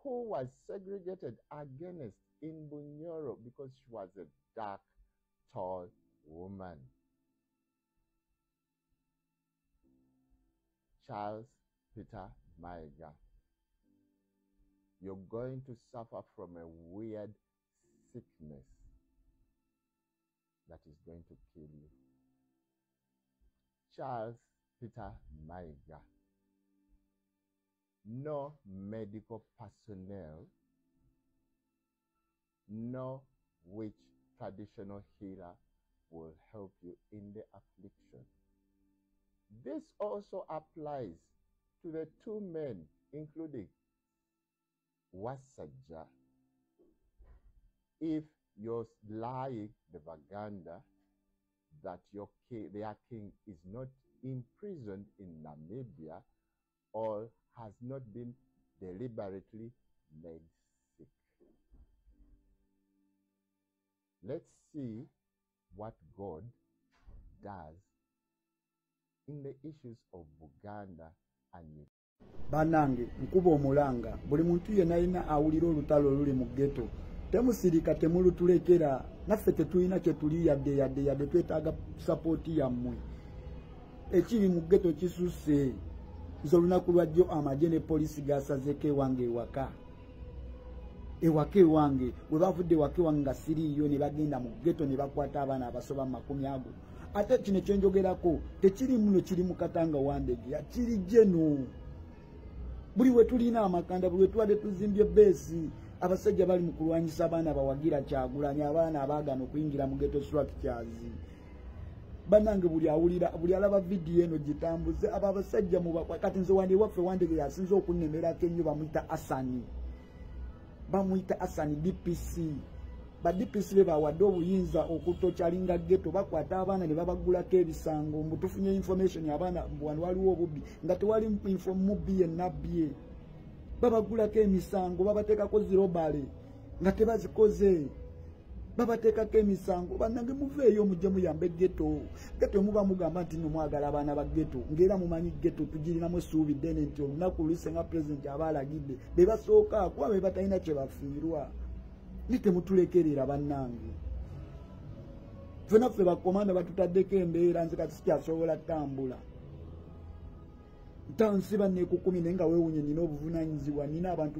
who was segregated against in Bunyoro because she was a dark, tall woman. Charles Peter Mayiga, you're going to suffer from a weird sickness that is going to kill you. Charles Peter Mayiga, no medical personnel, no witch traditional healer will help you in the affliction. This also applies to the two men, including Wasajja. If you're lying the Baganda that their king is not imprisoned in Namibia or has not been deliberately made sick. Let's see what God does in the issues of Buganda and Banange nkuba omulanga buli muntu yenna alina awulira olutalo oluli mu ghetto temusirika temulutulekera naffe tetulina kye tuli yadde twetaaga sapooti yammwe ekiri mu ghetto kisusse nze olunaku lwajjo amagye ne poliisi gasazeeko ewange ewaka ewange bwe bavudde ewaka ewange nga siriiyo ne bagenda mu ghetto ne bakwata abaana abasoba mu 10 ate kino kyenjogerako tekiri muno kiri mu Katanga Wandege kiri jeno buli we tulina amakanda buli we tuwadde tuzimbye beesi abasajja bali mu kulwanyisa abaana bawagira Kyagulanyi abaana abaagana okuyingira mu ghetto structures banange buli awulira buli alaba vidiyo eno gitambuze aba abasajja mu kati nze wandi waffe wandege yasinze okunnemerako ennyo bamuyita Asani DPC ba DPC be bawadde obuyinza okutokyalinga ghetto bakwata abaana ne babagulako ebisango mbutufunye information abaana wano waliwo obubbi nga tewali mubbi yennabbye babagulako emisango babateekako zirobale nga tebazikoze babateekako emisango bannange muveeyo mujje muyambe ghetto muba mugamba nti nomwagala abaana ba ghetto ng'era mumanyi ghetto tugirinamu essuubi ddene nti olunaku luse nga pulezidenti aba alagidde be basooka kuba be batalina kye bafiirwa ne temutulekerera bannange ffenna ffe bakomanda batutaddeko embeera nze kati sikyasobola ttambula ntansi banneekukumi naye nga weewunye nina obuvunanyizibwa nina abantu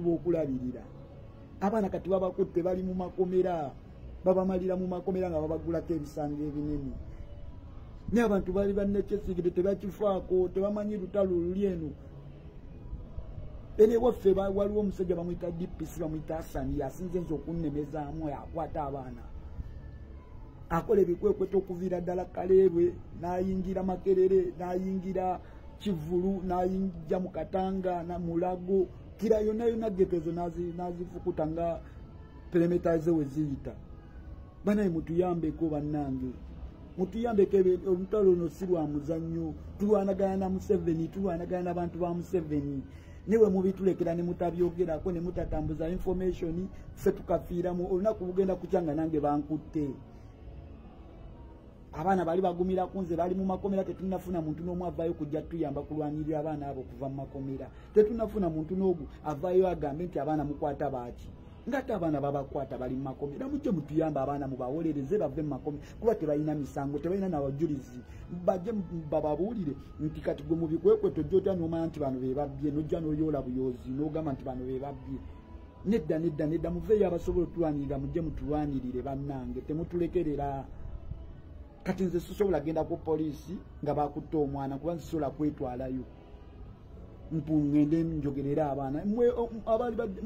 b'okulabirira abaana kati babakutte bali mu makomera babamalira mu makomera nga babagulako ebisango ebinene naye abantu bali bannekyesigire tebakifaako tebamanyi lutalo luli eno ene waffe waliwo omusajja bamuyita DPC bamuyita Asani yasinze nze okunnemezaamu akwata abaana akola ebikwekweto okuviira ddala Kaleerwe n'ayingira Makerere n'ayingira Kivulu n'ayingira mu Katanga na Mulago kira yonna ghetto nazifukuta nga perimeter ze weziyita banaye mutuyambeko bannange mutuyambeko olutalo luno si lwa muzannyo tulwanagana na Museveni tulwanagana n'abantu ba Museveni newe mubitulekera ne mutabyogerako ne mutatambuza information ffe tukafiiramu olunaku bugenda kukyanga nange bankutte abaana bali bagumira kunze bali mu makomera tetunafuna muntu n'omu avaayo kujja tuyamba kulwanirira abaana abo kuva mu makomera tetunafuna muntu n'ogu avaayo agambe nti abaana mukwata baaki ngate abaana babakwata bali mu makomera mujje mutuyamba abaana mubawolereze bave mu makomera kuba tebalina misango tebalina nabajulizi bajje bababuulire nti kati gwe mu bikwekweto jjota n'omanya nti bano be babbye nojja n'oyoola buyoozi n'ogamba nti bano be babbye nedda muveeyo abasobola otulwanirira mujje mutulwanirire bannange temutulekerera kati nze sisobola genda ku poliisi nga bakutte omwana kuba nsisobola kwetwalayo mpungende njogerera abaana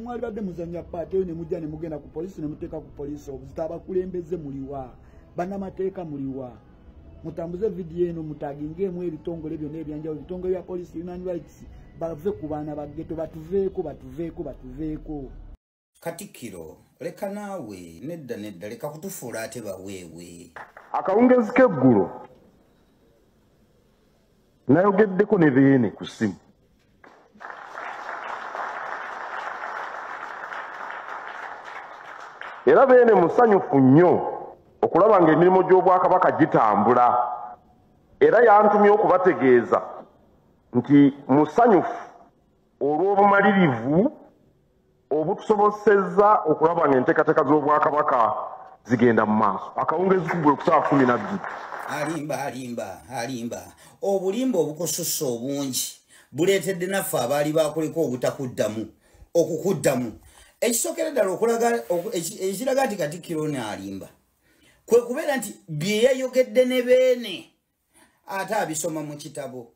mwali badde muzanya paati eyo ne mujja ne mugenda ku poliisi ne muteeka ku poliisi obuzita abakulembeze muliwa bannamateeka muliwa mutambuze vidiyo eno mutagingeemu ebitongole byonna ebyanjawulo ebitongole bya poliisi human rights bave ku baana ba ghetto batuveeko Katikkiro leka naawe nedda leka kutufuula ate baweewe akawungezi k'eggulo nayogeddeko ne beene ku ssimu era beene musanyufu nnyo okulaba ng'emirimu gy'obwakabaka gitambula era yantumye okubategeeza nti musanyufu olw'obumalirivu obutusobosezza okulaba ng'enteekateeka z'obwakabaka zigenda mu maaso akawungezi kugwe ku ssaawa 12 alimba obulimba obukosusa obungi buleetedde naffe abaali bakuleko obutakuddamu okukuddamu ekisookera ddala ekiraga nti Katikkiro n'alimba kwe kubeera nti bye yayogedde ne beene ate abisoma mu kitabo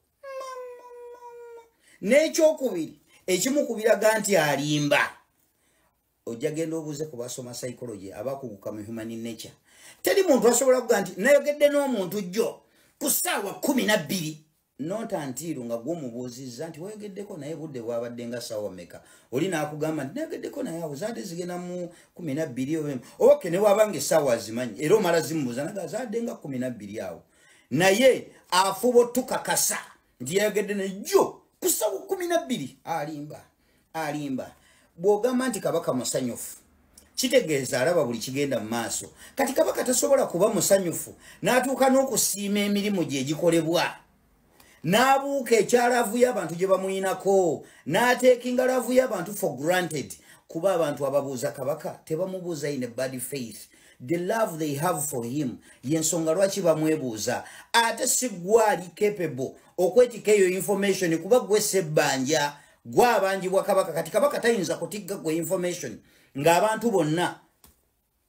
n'ekyokubiri ekimukubiraga nti alimba ojja genda obuuze ku basoma psychology abakuguka mu human nature teri muntu asobola kuga nti nayogedde n'omuntu jjo ku ssaawa 12 notantiiro nga gw'omubuuzizza nti wayogeddeko naye budde bwabadde nga ssaawa meka oli n'akugamba nti nayogeddeko naye awo zaadde zigenda mu 12 oke ne wabanga essaawa zimanyi era omala zimubuuza naga zaadde nga 12 awo naye afuba otukakasa nti yayogedde nejjo ku ssaawa 12 alimba bw'ogamba nti kabaka musanyufu kitegeeza alaba buli kigenda mu maaso kati kabaka tasobola kuba musanyufu n'atuuka n'okusiima emirimu gye egikolebwa n'abuuka ekyalavu y'abantu gye bamuyinako n'ateekinga lavu y'abantu for granted kuba abantu ababuuza kabaka tebamubuuza in a bad faith the love they have for him yensonga lwaki bamwebuuza ate si gwali capable okwetika eyo information kuba gwe sebbanja gwabanjibwa kabaka kati kabaka tayinza kutigga gwe information ng'abantu bonna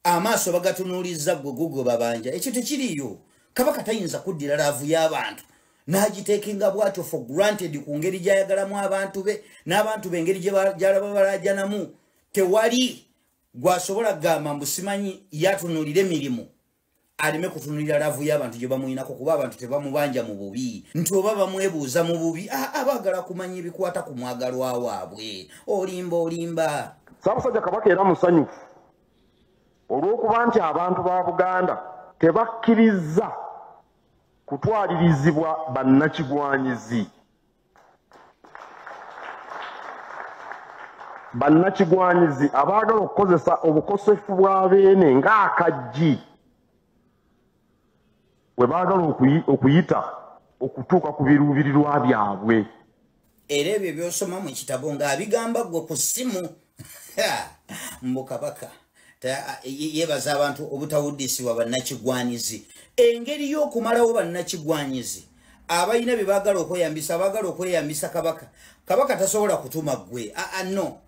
amaaso bagatunuulizza gwe gugwe babanja ekyo tekiriyo kabaka tayinza kuddira laavu y'abantu n'agiteekinga bw'atyo for granted ku ngeri gy'ayagalamu abantu be n'abantu be engeri gy'alaba balajanamu tewali gwasobola kugamba mbu simanyi yatunuulira emirimu aleme kutunulira lavu y'abantu gye bamuyinako kuba abantu tebamubanja mu bubi nti oba bamwebuuza mu bubi abaagala kumanya ebikwata ku mwagalwa waabwe olimba Ssaabasajja Kabaka era musanyufu olw'okuba nti abantu ba Buganda tebakkiriza kutwalirizibwa bannakigwanyizi. Bannakigwanyizi abaagala okukozesa obukosefu bwa beene ng'akaggi we baagala okuyita okutuuka ku biruubirirwa byabwe. Era ebyo by'osoma mu kitabo ng'abigamba gwe ku ssimu mbu Kabaka yebaza abantu obutawuddisibwa bannakigwanyizi. Engeri y'okumalawo bannakigwanyizi abalina bye baagala okweyambisa Kabaka tasobola kutuma ggwe no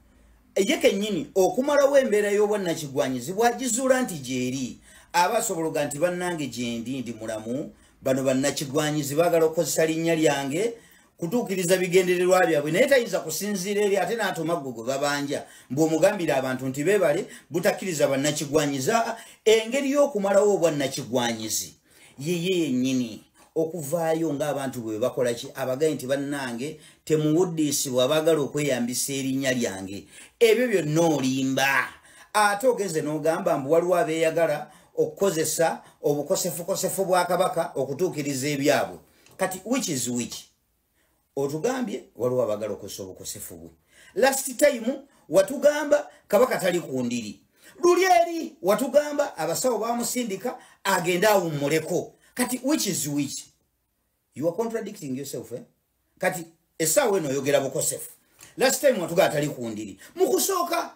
ye kennyini okumalawo embeera y'obwannakigwanyizi bw'agizuula nti gyeri aba asobologa nti bannange gyendi mulamu bano bannakigwanyizi baagala okukozesa linnya lyange kutuukiriza bigendererwa byabwe naye tayinza kusinziira eri ate n'atuma ggwe gwe babanja mbw'omugambira abantu nti beebale butakkiriza bannakigwanyizi. Engeri y'okumalawo obwannakigwanyizi yeye yennyini okuvaayo ng'abantu bwe bakola ki abagaye nti bannange temuwuddisibwa abaagala okweyambisa erinnya lyange. Ebyo byonna olimba ate ogeze n'ogamba mbu waliwo abeeyagala okukozesa obukosefukosefu bwa Kabaka okutuukiriza ebyabwe. Kati which is which? Otugambye waliwo abaagala okukozesa obukosefu bwe. Last time watugamba Kabaka tali ku ndiri. Luli eri watugamba abasawo bamusindika agenda awummuleko. Kati which is which? You are contradicting yourself. Kati essaawa eno oyogera bukosefu. Last time watugamba tali ku ndiri. Mukusooka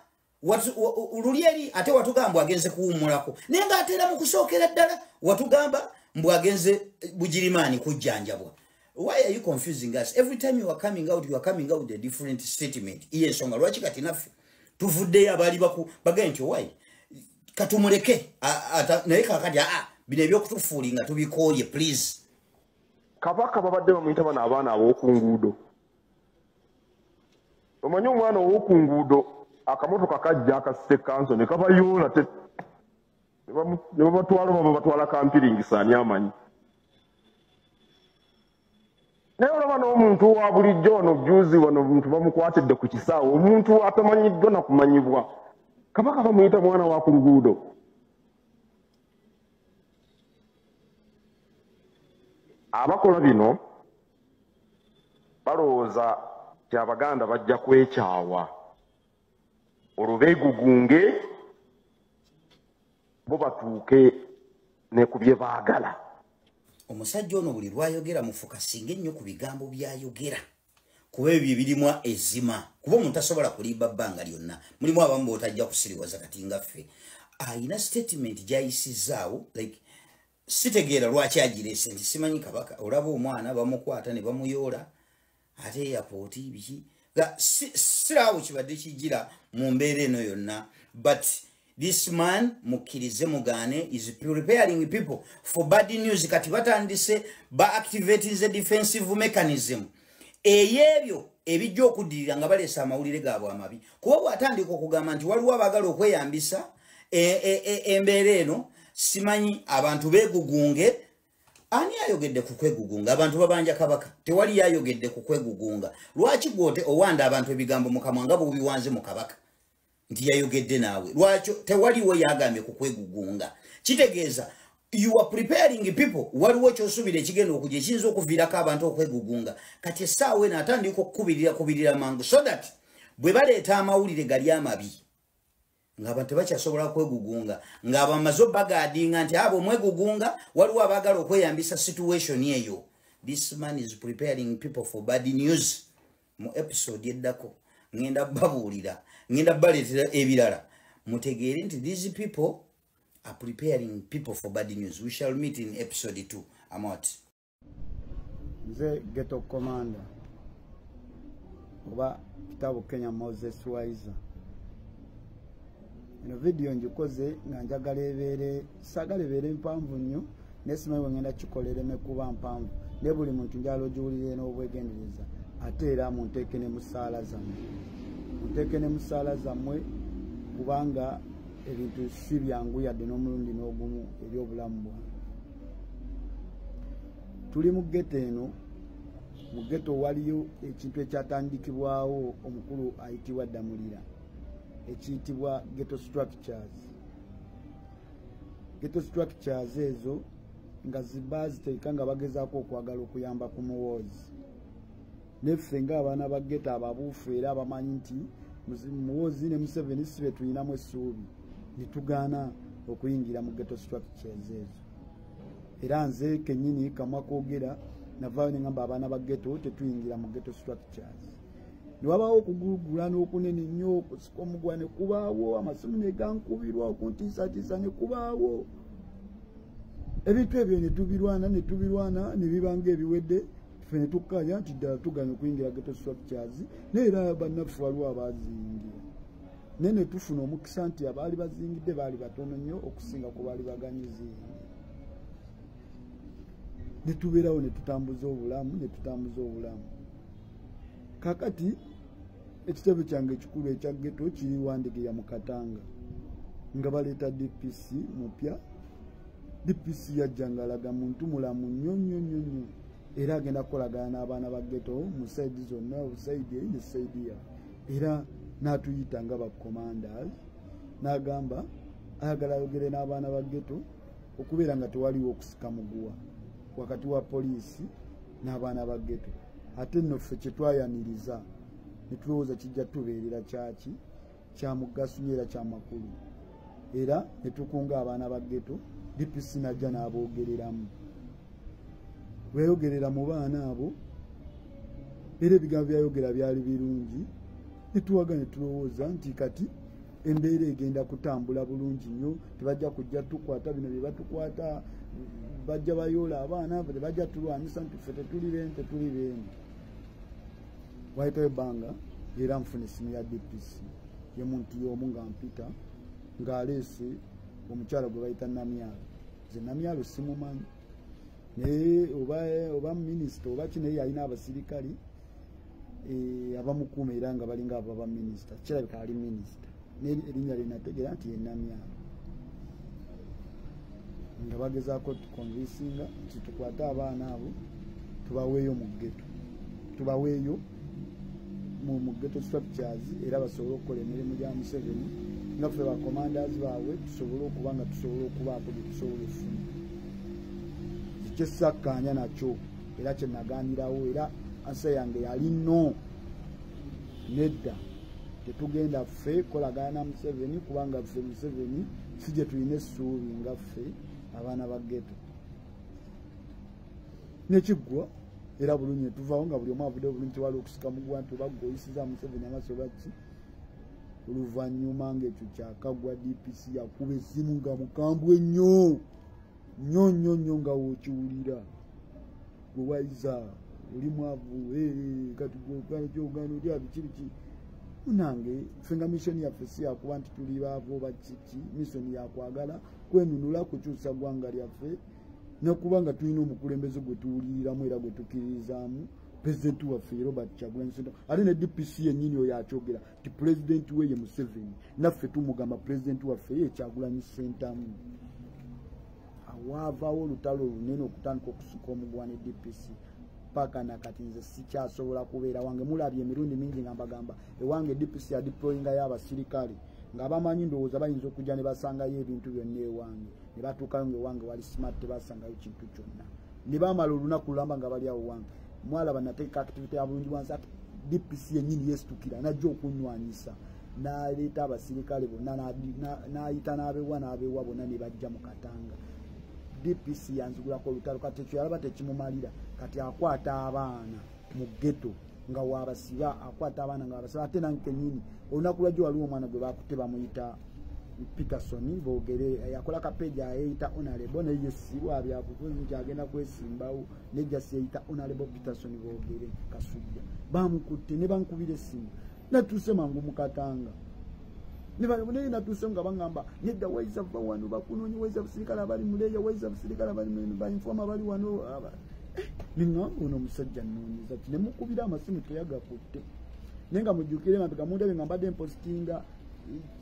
luli eri ate watugamba agenze kuwummulako. Naye ng'ateera mu kusookera ddala watugamba mbu agenze Bugirimaani kujjanjabwa. Why are you confusing us? Every time you are coming out with a different statement. Iye songa lwaki kati naffe tuvuddeyo abaali bagaye nti why katumuleke naye kakati bino ebyokutufuulinga tubikooye please. Kabaka babadde bamuyita bano abaana ab'oku nguudo. Omanyi omwana ow'oku nguudo akamotoka kajja akasise kanso ne kabayoola ne babatwala kampiringisa ani amanyi. Naye olaba n'omuntu wa bulijjo ono juzi wano omuntu bamukwatidde ku kisaawe omuntu atamanyiddwa na kumanyibwa. Kabaka bamuyita mwana wa ku luguudo. Abakola bino balowooza nti Abaganda bajja kwekyawa olwo beegugunge bo batuuke ne ku bye baagala. Omusajja ono buli lwayogera mufukasinga ennyo ku bigambo byayogera kuba ebyo birimu ezima kuba omuntu asobola kulimba bbanga lyonna. Mulimu abamu bootajja kusiriwaza kati nga ffe ayina statement gy'ayisizaawo like sitegeera lwaki agireese nti simanyi Kabaka olaba omwana bamukwata ne bamuyoola ate airport biki siraawo kibadde kigira mu mbeera eno yonna but this man mukkirize mugaane is preparing people for bad news. Kati batandise activating the defensive mechanism eyebyo ebijja okuddirira nga baleesa amawulire gaabwe amabi kuba bw'atandika okugamba nti waliwo abaagala okweyambisa embeera eno simanyi abantu beegugunge. Ani ayogedde ku kwegugunga? Abantu babanja Kabaka tewali yayogedde ku kwegugunga. Lwaki gwote owanda abantu ebigambo mu kamwa nga bubiwanze mu Kabaka nti yayogedde naawe? Lwaki tewaliwo yagambye ku kwegugunga? Kitegeeza you are preparing people. Waliwo ky'osuubira ekigenda okujja ekiyinza okuviirako abantu okwegugunga. Kati essaawa eno atandika okukubirira mangu so that bwe baleeta amawulire gali amabi ng'abantu tebakyasobola kwegugunga ng'abamaze bagaadinga nti abo mwegugunga waliwo abaagala okweyambisa situation eyo. This man is preparing people for bad news. Mu episode eddako ngenda babuulira ngenda baleetera ebirala mutegeere nti these people are preparing people for bad news. We shall meet in episode 2. I'm out. Nze Ghetto Commander oba kitabu Kenya Moses Waiza. Ino video njikoze nga njagala ebeere sagala ebeere mpanvu nnyo nesimanyi bwe ngenda kikolere ne kuba mpanvu ne buli muntu njalo juulire n'obwegendereza ate era munteeke ne musaala zammwe munteeke ne musaala zammwe kubanga ebintu si byangu yadde n'omulundi n'ogumu eri obulamu bwange. Tuli mu ghetto eno, mu ghetto waliyo ekintu ekyatandikibwawo omukulu ayitibwa Damulira ekiyitibwa ghetto structures. Ghetto structures ezo nga ziba ziteeka nga bagezaako okwagala okuyamba ku muwoozi. Neffe ng'abaana ba ghetto ababuufu era abamanyi nti muwoozi ne Museveni si be tulinamu essuubi ne tugaana okuyingira mu ghetto structures ezo. Era nze kennyini kamwa koogera navaayo ne ngamba abaana ba ghetto tetuyingira mu ghetto structures. Ne wabaawo okugulugula n'okunene nnyo okusika omugwa ne kubaawo amasimu ne gankubirwa okuntiisatiisa ne kubaawo. Ebintu ebyo ne tubirwana ne bibanga ebiwedde ffe ne tukkaanya nti ddala tuganya okuyingira ghetto structures neera bannaffe waliwo abaaziyingira. Naye ne tufuna omukisa nti abaali bazingidde baali batono nnyo okusinga ku baali baganye ziyingira. Ne tubeerawo ne tutambuza obulamu. Kakati ekitebe kyange ekikulu ekya ghetto kiri Wandegeya mu Katanga nga baleeta DPC mupya. DPC yajjanga alaga muntu mulamu nnyo era agenda kukolagana n'abaana ba ghetto mu saidi zonna, obusaidi ne saidi ya era n'atuyita nga ba commanders n'agamba ayagala ayogere n'abaana ba ghetto okubeera nga tewaliwo okusika muguwa wakati wa poliisi n'abaana ba ghetto. Ate nno ffe kye twayaniriza ne tulowooza kijja tubeerera kyaki kya mugaso era kya makulu era ne tukunga abaana ba ghetto. DPC najja n'aboogereramu bweyayogerera mu baana abo era ebigambo byayogera byali birungi ne tuwaga ne tulowooza nti kati embeera egenda kutambula bulungi nnyo. Tebajja kujja tukwata bino bye batukwata bajja bayoola abaana abo tebajja tulwanyisa nti ffe tetuli beeni. Wayitawo ebbanga era nfuna essimu ya DPC ye muntu y'omu nga mpita ng'aleese omukyala gwe bayita Namyalo. Nze Namyalo simumanyi naye oba minisita oba ki naye yalina abasirikali abamukuuma era nga balinga abo aba minisita kirabika ali minisita erinnya lyenategeera nti ye Namyalo nga bagezaako tukonvinsinga nti tukwate abaana abo tubaweeyo mu ghetto mu ghetto structures era basobole okukola emirimu gya Museveni nga ffe ba commanders baabwe tusobole okuba nga tusobole okubaako bye tusobola okufuna. Kyessakkaanya nakyo era kye nagaanirawo era ansa yange yali no nedda tetugenda ffe kolagana na Museveni kubanga ffe Museveni si gye tulina essuubi nga ffe abaana ba ghetto. Nekiggwa era bulungi netuvaawo nga buli omu avudde bulungi tewali okusika mugwa nti oba gweoyisiza Museveni amaaso baki. Oluvannyuma ng'ekyo kyakagwa DPC yakuba essimu nga mukambwe nnyo nga wookiwulira gwe wayiza oli mwavu kati gyogano lya biki munange ffe nga missoni yaffe si yakuba nti tuli baavu oba kiki. Missoni yakwagala kwenunula kukyusa ggwanga lyaffe nakuba nga tulina omukulembeze gwe tuwuliriramu era gwe tukkiririzaamu pulezidenti waffe Robert Kyagulanyi Ssentamu. Ate ne DPC yennyini oyo akyogera ti pulezidenti we ye Museveni naffe tumugamba pulezidenti waffe ye Kyagulanyi Ssentamu. Awaavaawo olutalo olunene okutandika okusuka omugwa ne DPC paka nakati nze sikyasobola kubeera wange. Mulabye emirundi mingi nga mbagamba ewange DPC yadiployingayo abasirikale nga bamanyi ndowooza bayinza okujja ne basangayo ebintu byonna ewange ne batuukayo ngaewange wali smart tebasangayo kintu kyonna ne bamala olunaku lulamba nga bali awo wange. Mwalaba nateeka activity ya bulungi wansi ati DPC yennyini yesitukira najja okunywanyisa n'aleeta abasirikale bonna n'ayita n'abeewa bonna ne bajja mu Katanga. DPC yanzigulako olutalo kati ekyo yalaba tekimumalira kati akwata abaana mu ghetto nga wabasiba akwata abaana nga wabasiba. Ate nange kennyini olunaku lwajjo waliwo omwana gwe bakutte bamuyita Peterson boogere yakola kapeja ayita Honorable naye yesibwa byabufuzi nti agenda kwesimbawo nejja siyita Honorable Peterson boogere Kasujja bamukutte ne bankubira essimu natuuse mangu mu Katanga ne bali natuuse nga bangamba nedda waiza va wano bakunoonyi waiza abasirikale abali muleeya waiza abasirikale abali mu informa bali wano ningamba ono musajja nnoonyeza ki ne mukubira amasimu teyagakutte naye nga mujjukire mabega mundabe nga mbadde mpositinga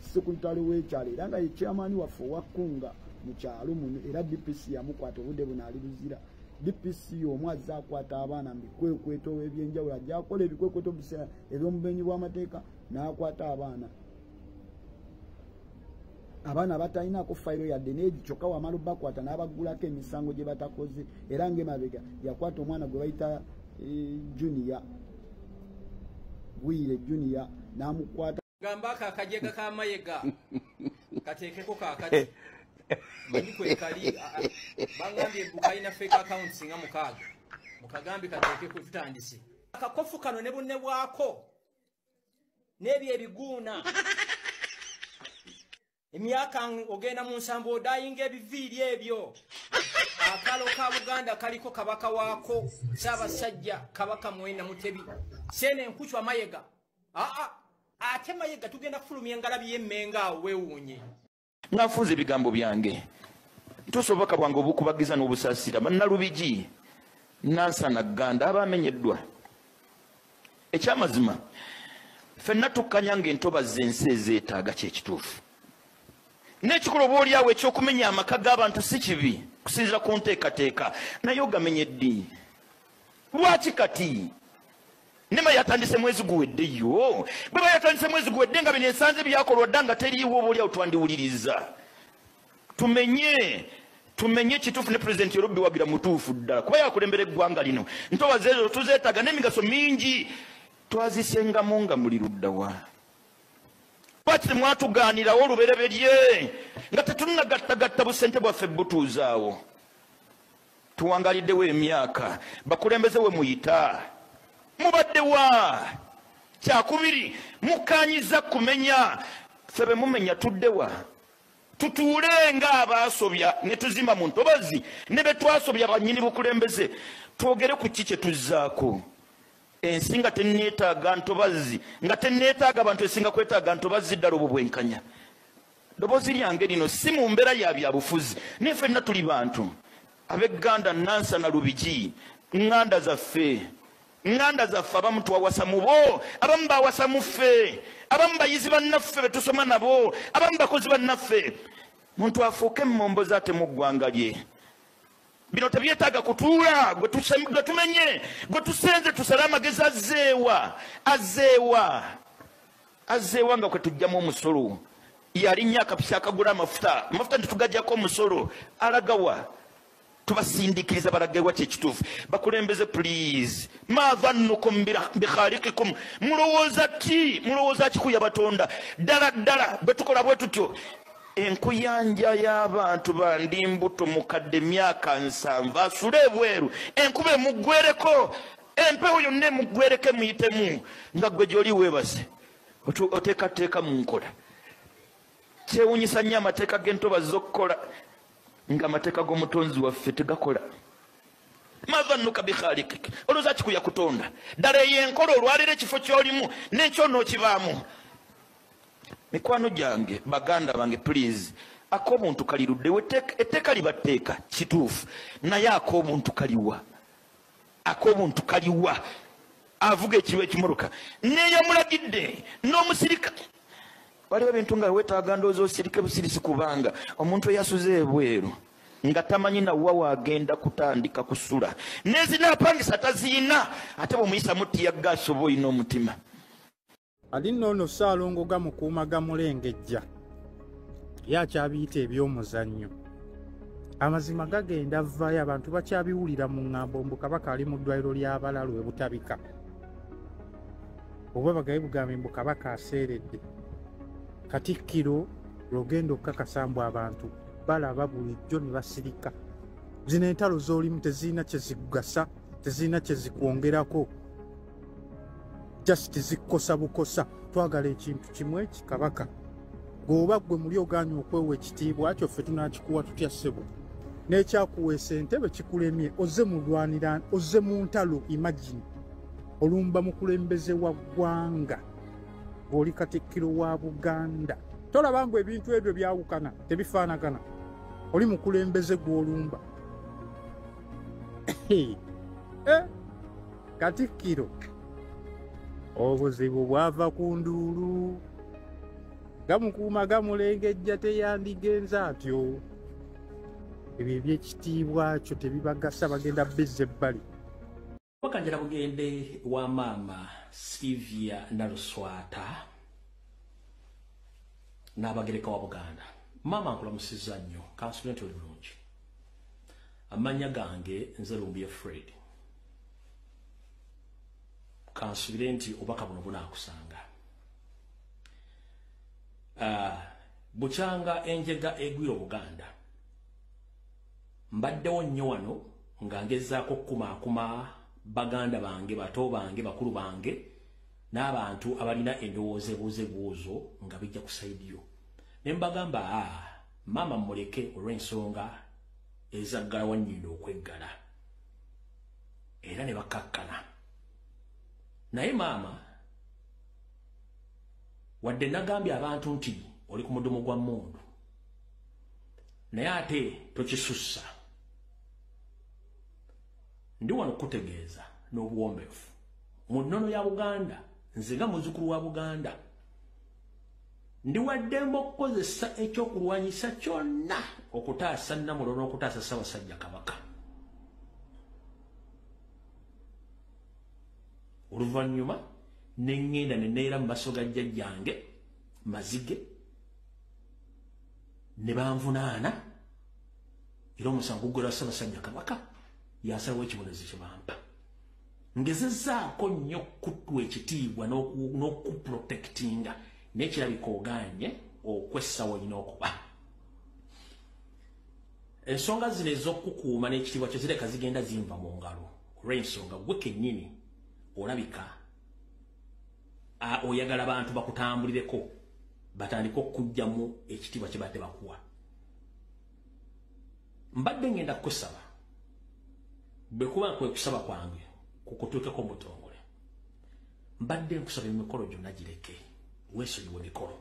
sekretary w'ekyalo era nga ye chairman waffe owakkunga mu kyalo muno era DPC yamukwata obudde buno ali luzira DPC omu azze akwata abaana mu bikwekweto ebyenjawulo ajja akola ebikwekweto biseera eby'omubenyi bw'amateeka n'akwata abaana batalinako fayiro yadde neegi kyokka wamala bakwata n'abaggulako emisango gye batakoze era ng'emabega yakwata omwana gwe bayita junior Bwire junior n'amukwata gamba akajega k'amayega kateekeko kaakati bandi kwekali bangambye ebbuka alina fake accounts nga 6 mukagambi kateekeko tutandise akakofu kano ne bunne bwako n'ebyo ebiguuna emyaka ogenda mu nsambo odayinga ebiviiri ebyo akalo ka Buganda kaliko kabaka waako Ssaabasajja Kabaka Mwenda Mutebi sene nkuchwa mayega ate mayega tugenda kufulumya engalabi y'emmenga awo weewuunye nafunze ebigambo byange tusoboka bwange obukubagiza n'obusaasira bannalubigi nansana Ganda abamenyeddwa ekyamazima ffenna tukkanya ng'entobazi ensi ezeetaaga kyekituufu n'ekikolo oba oliawo ekyokumenya amaka g'abantu si kibi kusinziira ku nteekateeka naye ogamenya eddiini lwaki kati nema yatandise mwezi guweddeyo bwe bayatandise mwezi guwedde nga bino ensanze byakolwa dda nga teriiwo oba oliawo twandiwuliriza tumenye kituufu ne pulezidenti Yorobbi wagira mutuufu ddala kuba yakulembera eggwanga lino ntobazi ezo tuzeetaaga n'emigaso mingi twazisengamu nga muli luddawa lwaki temwatugaanirawo olubereberye nga tetunagattagatta busente bwaffe butuuzaawo tuwangaliddewo emyaka bakulembeze we muyita mubaddewa kyakubiri mukanyiza kumenya ffe be mumenya tuddewa tutuule nga abaasobya ne tuzimba mu ntobazi ne be twasobya bannyini bukulembeze twogere ku ki kye tuzzaako ensi nga tenneetaaga ntobazi nga tenneetaaga abantu esinga kwetaaga ntobazi ddala obwo bwenkanya ddoboozi lyange lino si mu mbeera ya byabufuzi naye ffenna tuli bantu ab'egganda nansana lubigi ŋŋanda zaffe abamu twawasa mu bo abamu baawasa mu ffe abamu bayizi bannaffe be tusoma nabo abamu bakozi bannaffe muntu afuuke emmombozi ate mu ggwanga lye bino tebyetaaga kutuula gwe tumenye gwe tusenze tusale amagezi azeewa nga kwe tujjamu omusolo yalinnya akapisa akagula amafuta ntitugajjako omusolo alagawa tubasindiikiriza balagawa kyekituufu bakulembeze please mavannukum bikhaliqikum mulowooza ki kuya batonda ddala bwe tukola bwe tutyo enkuyanja y'abantu bandi mbuto mukadde emyaka 7 asule ebweru enkuba emuggwereko empewo yonna emuggwereko emuyitemu nga gwe gy'oli weebase oteekateeka mu nkola kyewunyisa nnyo amateeka g'entobazi z'okukola ng'amateeka g'omutonzi waffe tegakola mavannuka bikhalikiki olowooza kikuya kutonda ddala eyo enkola olwalira ekifo ky'olimu n'ekyonookibaamu mikwano gyange baganda bange please ak'obuntu kaliruddewo etteeka libatteeka kituufu naye ak'obuntu kaliwa avuga ekiwa ekimoroka neeyamulagidde n'omusirika waliwo ebintu nga weetaaga ndowooza osirike busirisi kubanga omuntu eyasuze ebweru nga tamanyi nawa waagenda kutandika kusula nezinaapangisa taziina ate bwemuyisa tiya gaasi oba olina omutima ali nno Ssaalongo gamukuuma gamulengejja yakyabiyita eby'omuzannyo amazima gagenda vaayo abantu bakyabiwulira mu ŋŋambo mbu Kabaka ali mu ddwaliro ly'abalalu we butabika oba bagabe bugambe mbu Kabaka aseeredde Katikkiro lwogenda okukakasa mbu abantu balaba bulijjo ne basirika zino entalo z'olimu tezirina kyezigasa tezirina kyezikwongerako just zikosa bukosa twagala ekintu kimu eki Kabaka gwoba gwe muli oganya okwewa ekitiibwa atyo ffe tunakikuwa tutya ssebo n'ekyakuweesa entebe kikulemye ozze mulwanira ozze mu ntalo imagine olumba mukulembeze wa ggwanga ng'oli Katikkiro wa Buganda tolaba mbu ebintu ebyo byawukana tebifaanagana oli mukulembeze gw'olumba Katikkiro obuzibu bwava ku nduulu gamukuuma gamulengejja teyandigenza atyo ebyo ebyekitiibwa kyo tebibagasa bagenda bezza ebbali. Wakanjira bugende wa maama Sylvia Naluswata n'abagereka wa Buganda. Maama nkulamusizza nnyo kansubira nti oli bulungi. Amannya gange nze Lumbi Fred. Kansubire nti obubaka buno bunaakusanga. Bukyanga enjega egwira Buganda. Mbaddewo nnyo wano nga ngezaako okukumaakuma baganda bange, bato bange, bakulu bange n'abantu abalina endowooza ebuuzebuuzo nga bijja ku sayidiyo. Ne mbagamba maama muleke olw'ensonga ezaggala wannyindo okweggala. Era ne bakkakkana. Naye maama wadde nagambye abantu nti oli ku mudumu gwa mmundu, naye ate tokisussa. Ndi wano kutegeeza n'obuwombeefu mu nnono ya Buganda, nze nga muzzukulu wa Buganda ndi waddemba okukozesa ekyokulwanyisa kyonna okutaasa Namulondo n'okutaasa Ssaabasajja Kabaka. Oluvannyuma ne ŋŋenda ne neera mu maaso ga jjajjange Mazige ne banvunaana era omusango guggwera Ssaabasajja Kabaka yasalawo ekibonerezo kye bampa. Ngezezzaako nnyo okuttwa ekitiibwa n'okuprotectinga n'ekirabika ogaanye okwessa w'olina okuba. Ensonga zino ez'okukuuma n'ekitiibwa kyo zireka zigenda zinva mu ngalo olw'ensonga gwe kennyini olabika oyagala abantu bakutambulireko batandike okuggyamu ekitiibwa kye badde bakuwa. Mbadde ngenda kukusaba bwe kuba kwe kusaba kwange kukutuukeko mutongole. Mbadde nkusaba emikolo gyonna gireke weesonyiwe emikolo.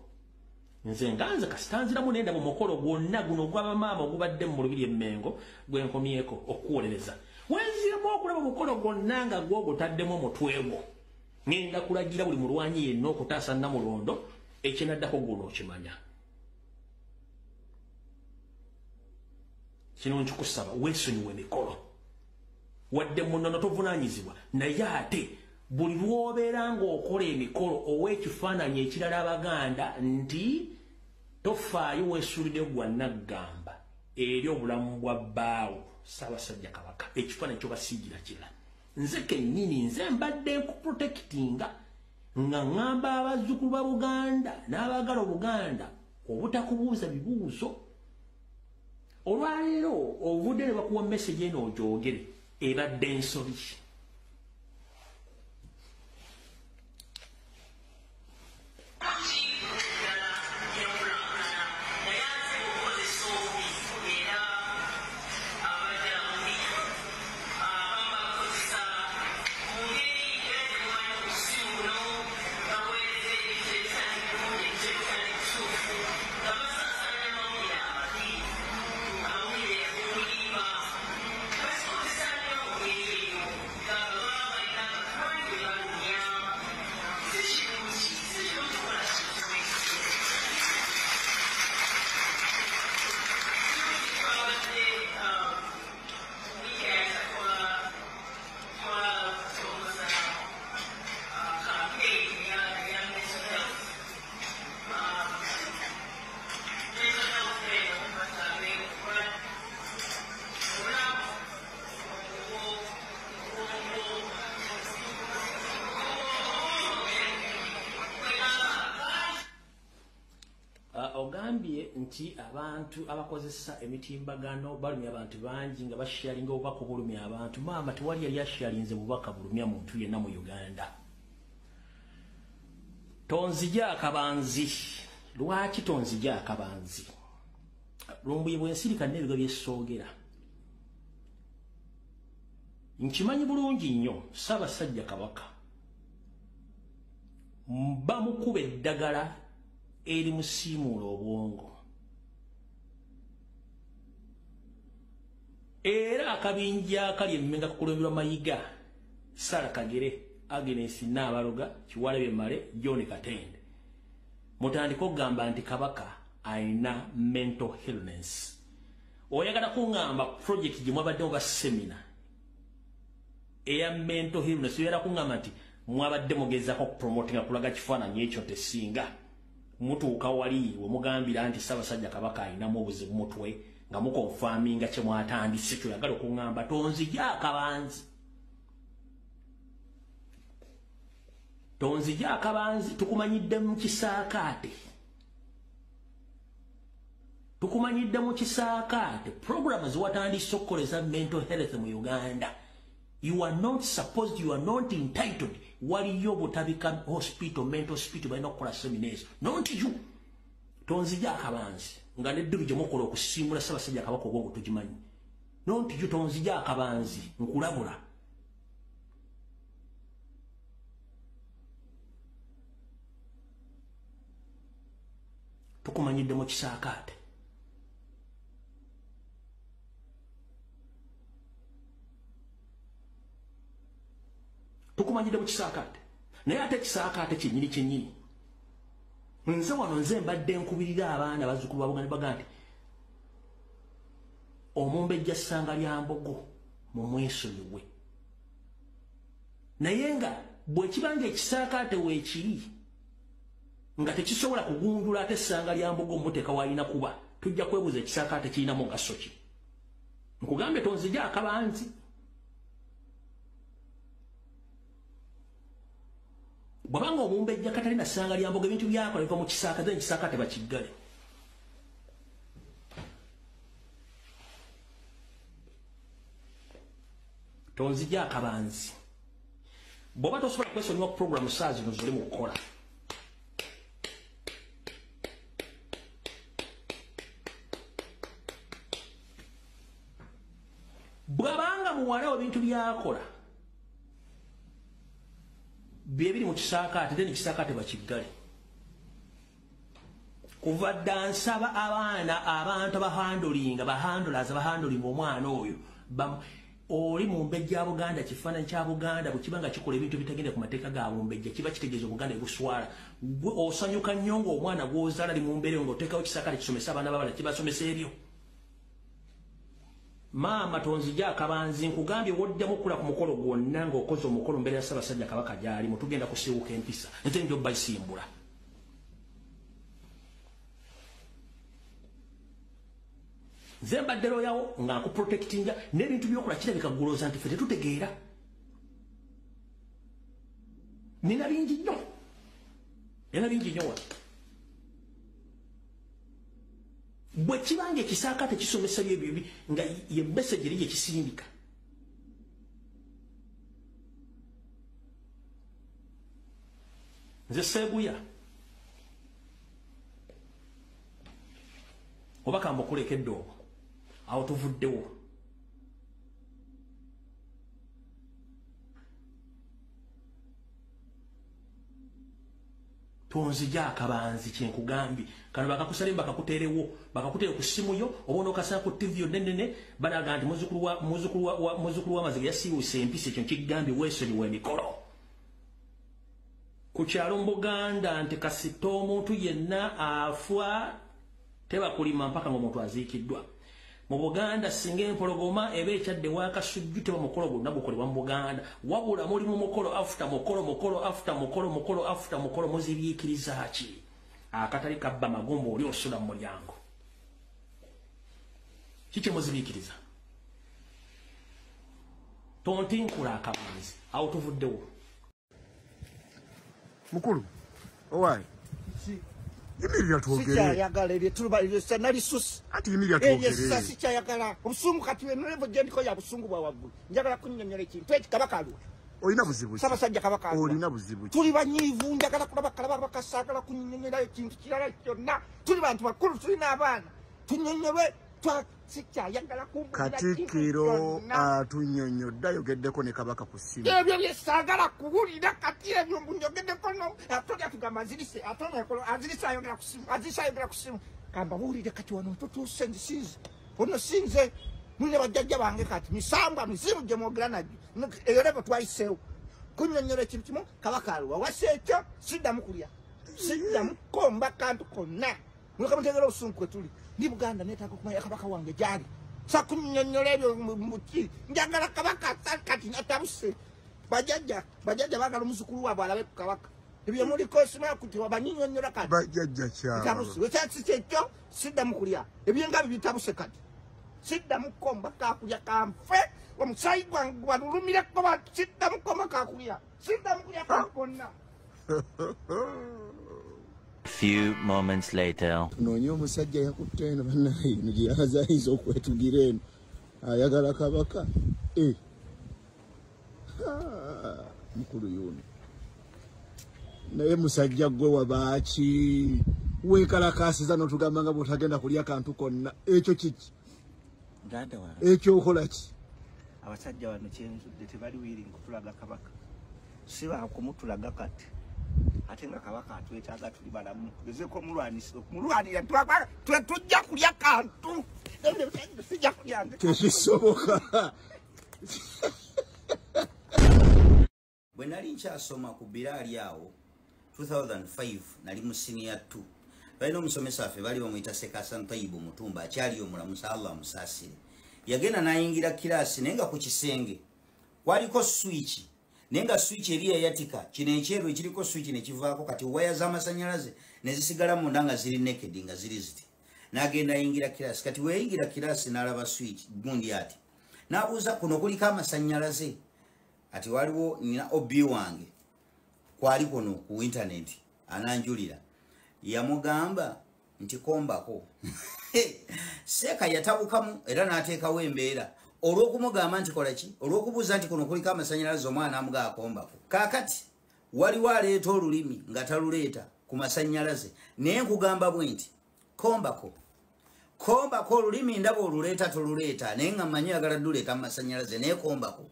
Nze nganze kasitanziramu nenda mu mukolo gwonna guno ogw'abamaama ogubadde mu Lubiri e Mmengo gwe nkomyeko okuwolereza. Wenziramu okulaba omukolo gwonna nga gw'ogutaddemu omutwe gwo. Ngenda kulagira buli mulwanyi yenna okutaasa Namulondo ekinaddako guno okimanya. Kino nkikusaba weesonyiwe emikolo. Wadde munono tovunaanyizibwa naye ate buli lw'obeera ng'okola emikolo ow'ekifaananyi ekirala Abaganda nti tofaayo weesuulire gwa Naggamba eri obulamu bwa bbaawo Ssaabasajja Kabaka, ekifaananyi ky'obasiigira kirala. Nze kennyini nze mbadde nkuprotectinga nga ŋŋamba abazzukulu ba Buganda n'abaagala Obuganda obutakubuuza bibuuzo. Olwaleero ovudde ne bakuwa message eno ogyogere ebadde ensobi. Ogambye nti abantu abakozesa emitimbagano balumya abantu bangi nga basharinga obubaka bulumya abantu. Maama tewali yali asharinze bubaka bulumya muntu yenna mu Uganda. Tonzija akabanzi. Lwaki tonzija akabanzi? Lumbuye bwensirika n'ebigo by'essoogera. Nkimanyi bulungi nnyo Ssaabasajja Kabaka bamukuba eddagala eri musiimuula obwongo. era akabinja kali emmenga kukulembera Mayiga Sara Kagere Agnes Nabaloga Kiwalebe Male John Katende mutandiko gamba nti Kabaka aina mental illness oyagala kungamba project gye mwabadde oba seminar eya mental illness oyagala kungamba nti mwabadde mugezako promoting kulaga kifaananyi ekyo tesinga mutuuka wali we mugambira nti Ssaabasajja Kabaka ayinamu obuzibu mutwe nga mukonfaminga kye mwatandise kyoyagala okungamba tonzija akabanzi tonzija akabanzi tukumanyidde mu kisaakaate programs watandise okukoleza mental health mu Uganda. You are not supposed, you are not entitled. Waliyo butabika hospital, mental hospital, by no kola seminars. Not you. Tonzija akabanzi. Nga neddu gye mukola okusimula Ssaabasajja Kabaka obwongo tugimanyi. Not you tonzija akabanzi. Nkulabula. Tukumanyidde mu kisaakaate. Tukumanyidde mu kisaakaate. Naye ate kisaakaate kyennyini. Nze wano nze mbadde nkubirira abaana bazzukulu ba Buganda baga nti Omumbejja ssanga lya Mbogo mu mwesonyiwe. Naye nga bwe kibanga ekisaakaate weekiri nga tekisobola kugundula ate essanga lya Mbogo muteeka waalina kuba tujja kwebuuza ekisaakaate kirinamu mugaso ki. Nkugambe tonzija akabanzi. Bwabanga Omumbejja katalina ssanga lya Mbogo ebintu byakola biva mu kisaakaate ekisaakaate bakiggale. Tonzija akabanzi. Bw'oba tosobola kwesonyiwa ku programu saa zino zoli mu kukola. Bwabanga muwala ebintu byakola bye biri mu kisaakaate then kisaakaate bakiggale. Kuva dda nsaba abaana abantu abahandolaza bahandolinga omwana oyo oli Mumbejja Buganda kifaananyi kya Buganda bwe kiba nga kikola ebintu bitagenda ku mateeka ga Mumbejja kiba kitegeeza Obuganda ebuswala. Osanyuka nnyo ng'omwana gw'ozaala ali mu mbeera ng'oteekawo kisaakaate kisomesa abaana babala kibasomesa ebyo. Maama tonzija akabanzi nkugambye woddamu okula ku mukolo gwonna ng'okoze omukolo mbeera ya Ssaabasajja Kabaka gy'ali mutugenda kusiiwuka empisa nze njo bayisimbula. Nze mbadde looyawo nga nkuprotectinga n'ebintu by'okola kirabika gulooza nti ffe tetutegeera. Nina bingi nnyo wano. Bwe kibanga ekisaakaate kisomesa byebyo nga ye message eri gyekisindika. Nze Seeguya oba kamba okulekedde obwo awo tuvuddewo. Tonzija akabanzi kyenkugambye kano bakakusale bakakuteerewo bakakuteere ku ssimu yo oba n'okasala ku TV yonnenene balaga nti muzzukulu w'amaziga yasiiwusa empisa ekyo nkigambye weesonyiwa emikolo. Ku kyalo mu Buganda nti kasita omuntu yenna afwa tebakulima mpaka ng'omuntu aziikiddwa. Mu Buganda singa empologoma eba ekyadde waakasujju teba mukolo gwonna gukolebwa mu Buganda wabula mulimu mukolo after mukolo muzibikiriza ki akatali kabba magumba oli osula mu mulyango kiki muzibikiriza tontinkula akabanzi awo tuvuddewo. Mukulu owaayi Imirya tuogere. Sikyayagala eryo tulubalire sanali susi. Ati imirya tuogere. Sasa sikyayagala. Obusungu kati we nlevo jendiko ya busungu bwa waggulu. Njagala kunnyonnyola ekintu ekyo Kabaka alwa. Olina buzibu ki? Ssaabasajja Kabaka alwa. Olina buzibu ki? Tuli banyiivu njagala kulaba kalaba bakasaagala kunnyonnyola ekintu kirala kyonna. Tuli bantu bakulu tulina abaana. Tunnyonnyolwe sikyayagala kumbulira Katikkiro atunnyonnyodde ayogeddeko ne Kabaka ku ssimu. Ebyo bye saagala kuwulira kati ebyo mbunyogeddeko atoli atugamba azirise ayogera ku ssimu kamba buwulire kati wano tutuuse nzisinze ono sinze Mune bajjajja bange kati misambwa mizibu gye mwogera nagyo eyo lebo twayiseewo kunnyonnyola ekintu kimu kabaka aliwa wasa ekyo siddamu kulya siddamu komba kantu konna muleka mutegeera obusungu kwe tuli ndi Buganda neetaaga okumanya kabaka wange gyali sa kunnyonnyola ebyo muki njagala kabaka kati natabuse bajjajja baagala omuzukulu waabwe alabe ku kabaka ebyo muliko simala kuti wabanyinyonnyola kati bajjajja tabuse wekyasi kyekyo siddamu kulya ebyenga bibitabuse kati siddamu komba kakulya kanfe omusayi gwange walulumire kuba siddamu komba kakulya siddamu kulya kakonna. Few moments later. Noonye omusajja yakutte eno bannaye eno gye yazayinza okwetugira eno ayagala kabaka mukulu yuno naye musajja gwe wabaaki weekalakaasiza n'otugamba nga bw'otagenda kulya kantu konna ekyo kiki ekyokola ki abasajja bano kyenzudde tebali wiringi kutulaga kabaka si bakumutulaga kati ate nga kabaka atwetaaga tuli balamu tugezeeko omulwanira tujja kulya kantu sijja kulyange tekisoboka. Bwe nali nkyasoma ku biraali awo 2005 nali mu senior 2 balina omusomesa waffe bali bamuyita Sekasan Taibu Mutumba akyaliyo mulamusa Allah musaasire yagenda n'ayingira kiraasi naye nga ku kisenge kwaliko switch naye nga switch eri yayatika kino ekyeru ekiriko switch ne kivaako kati waya z'amasannyalaze ne zisigala munda nga ziri naked nga ziri ziti n'agenda ayingira kiraasi kati weyingira kiraasi n'alaba switch gundi ati n'abuuza kuno kuliko amasannyalaze ati waliwo nina obi wange kwali kuno ku internet ananjulira yamugamba nti kombako Seeka yatabukamu era n'ateekawo embeera olw'okumugamba nti kola ki olw'okubuuza nti kuno kuliko amasannyalaze omwana amugaa akombako kaakati waliwo aleeta olulimi nga taluleeta ku masannyalaze naye nkugamba bwe nti kombako olulimi ndaba oluleeta toluleeta naye nga mmanyi oyagala duleeta mu masannyalaze naye kombako.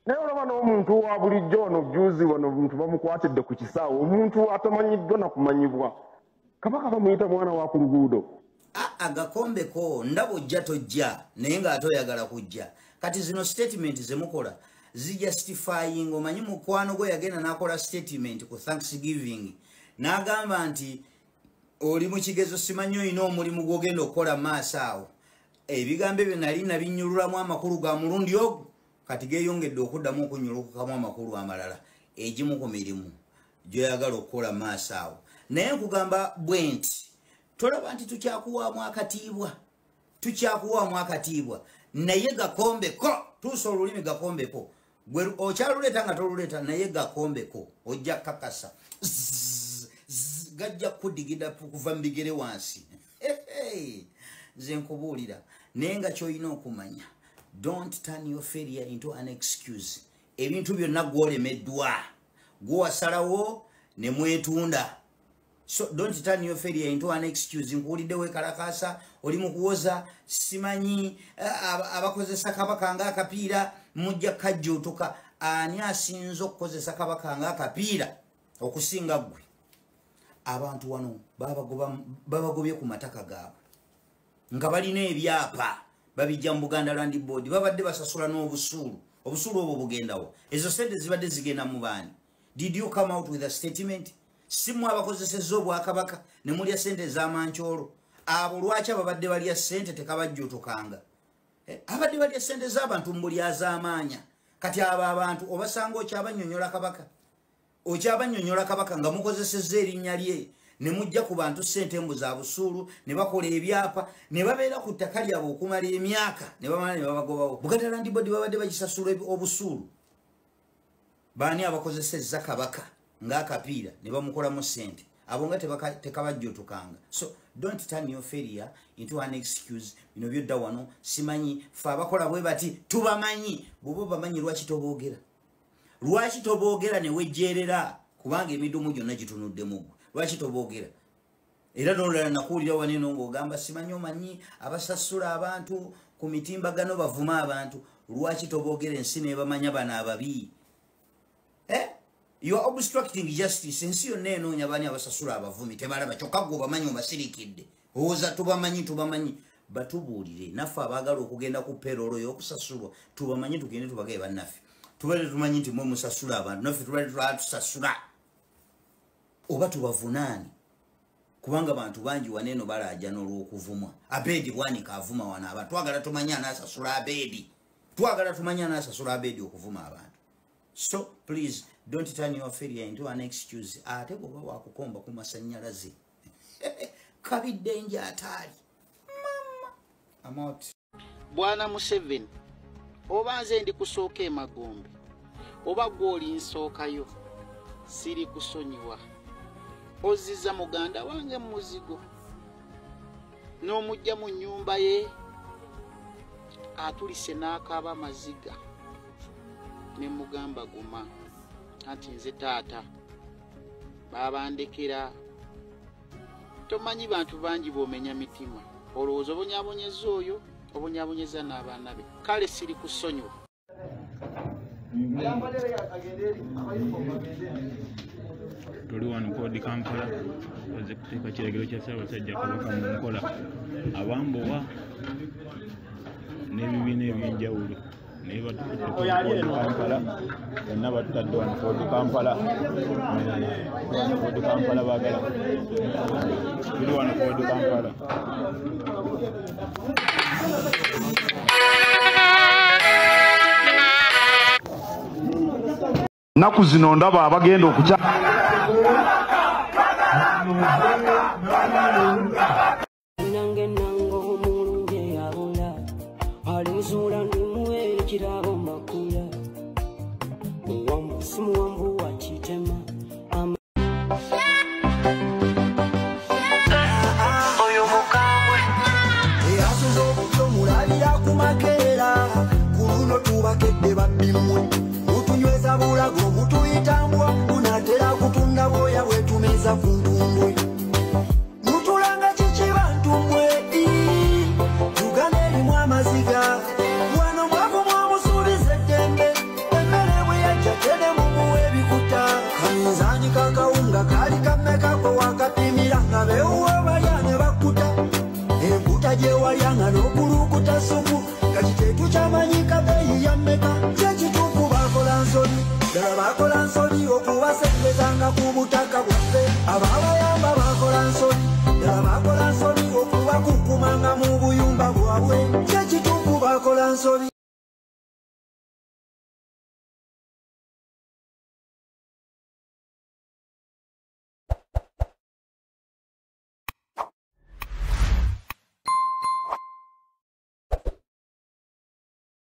naye olaba n'omuntu wa bulijjo ono juzi wano omuntu bamukwatidde ku kisaawe omuntu atamanyiddwa na kumanyibwa kabaka bamuyita mwana wa ku luguudo. Agakombeko ndabo ojja tojja naye ng'ate oyagala kujja kati zino statement zemukola zijustifying omanyi mukwano gwe yagenda n'akola statement ku Thanksgiving n'agamba nti oli mu kigezo simanyi olina omulimu gw'ogenda okukola maaso awo ebigambo ebyo nali nabinyululamu amakulu ga mulundi ogwo kati geeyongedde okuddamu okunyulukukamu amakulu amalala egimu ku mirimu gy'oyagala okukola maaso awo naye nkugamba bwe nti tolaba nti tukyakuwaamu akatiibwa naye gakombeko tuusa olulimi gakombeko gwe okyaluleeta nga toluleeta naye gakombeko ojja kakasa gajja kudigida kuva mu bigere wansi nze nkubuulira naye nga kyolina okumanya don't turn your failure into an excuse ebintu byonna gwolemeddwa gwewasalawo ne mwetunda. So don't turn your failure into an excuse. Nkuulidde weekalakaasa oli mu kuwoza simanyi abakozesa kabaka ng'akapiira mujja kajjootoka ani asinza okukozesa kabaka ng'akapiira okusinga ggwe. Abantu wano babagobye ku mataka gaabwe nga balina ebyapa babijja mu Buganda Land Board babadde basasula n'obusuulu obwo bugendawo ezo sente zibadde zigenda mu baani. Did you come out with a statement? Simu abakozesezza obwakabaka ne mulya sente ez'amankyolo abo lwaki ababadde balya sente tekabajjootokanga abadde balya sente z'abantu mbuli az'amaanya kati abo abantu obasanga okyabanyonyola kabaka nga mukozesezza erinnya lye ne mujja ku bantu sente mbu za busuulu ne bakola ebyapa ne babeera ku ttaka lyabwe okumala emyaka ne bamala ne babagobawo. Buganda Land Board babadde bagisasula obusuulu baani abakozesezza kabaka ng'akapiira ne bamukolamu sente abo nga tekabajjootokanga. So don't turn your failure into an excuse. Bino byodda wano simanyi fe abakola bwe bati tubamanyi bw'oba bamanyi lwaki toboogera ne wejjeerera kubanga emidumu gyonna gitunuddemu gwe lwaki toboogera era n'olulala nakuwulira waneno ng'ogamba simanyi omanyi abasasula abantu ku mitimbagano bavuma abantu lwaki toboogera ensi nebamanya bano ababi. You are obstructing justice. Ensi yonna enoonya baani abasasula abavumi tebalaba kyokka gwe obamanyi obasirikidde owooza tubamanyi batubuulire naffe abaagala okugenda ku payroll y'okusasulwa tubamanyi tugende tubagaye bannaffe tubale tumanyi nti mwe musasula abantu naffe tubale tusasula oba tubavunaani kubanga abantu bangi waneeno balaaja n'olw'okuvumwa Abedi bwanika avuma wana abantu twagala tumanya anaasasula Abedi twagala tumanya anaasasula Abedi okuvuma abantu so please don't turn your failure into an excuse ate bw'oba wakukomba ku masannyalaze kabidde nje ataali mama amount Bwana Museveni oba nze ndi kusooka emagombe oba gw'oli nsookayo siri kusonyiwa ozizza muganda wange mu muzigo n'omujja mu nnyumba ye atulise n'akaaba maziga ne mugamba guma anti nze taata babandekera tomanyi bantu bangi bomenya mitima olowooza obonyabonyeza oyo obonyabonyeza n'abaana be kale siri kusonyiwa tuli wano kodi Kampala baze kuteeka kiragiro kya Ssaabasajja Kabaka mu nkola abambowa n'ebibiina eby'enjawulo naye batukutte kodi Kampala bonna batutadde wano kodi Kampala kodi Kampala baagala tuli wano kodi Kampala naku zino ndaba abagenda okukya nange nango omulungi yabula alimuzuula ndimuwe ekirabo makula simu wangu wakitema oyo mukambwe eyasuza obutyo mulabira ku makeera ku luno tubakedde babbimwe mutunyweza bulago mutuyitambwa munatera kutunda bwoya bwetumeza ku ntumbwe mutulanga kiki bantu mwe tugane erimu amaziga wano mwavu mwamusuubiza eddembe emmere bwe yajja tere mumuwa ebikuta kayinzaanyi kakawunga kaali kammekako wakapimira nga beewuwa balya ne bakkuta enkuta gyewalyanga n'okulukuta supu kakiteetu kyamanyika beeyi ya mmeka kyekituufu bakola nsoni ddala bakola nsoni okubasembezanga ku butaka bwaffe abaabayamba bakola nsoni ddala bakola nsoni okubakukumanga mu buyumba bwabwe kyekituufu bakola nsoni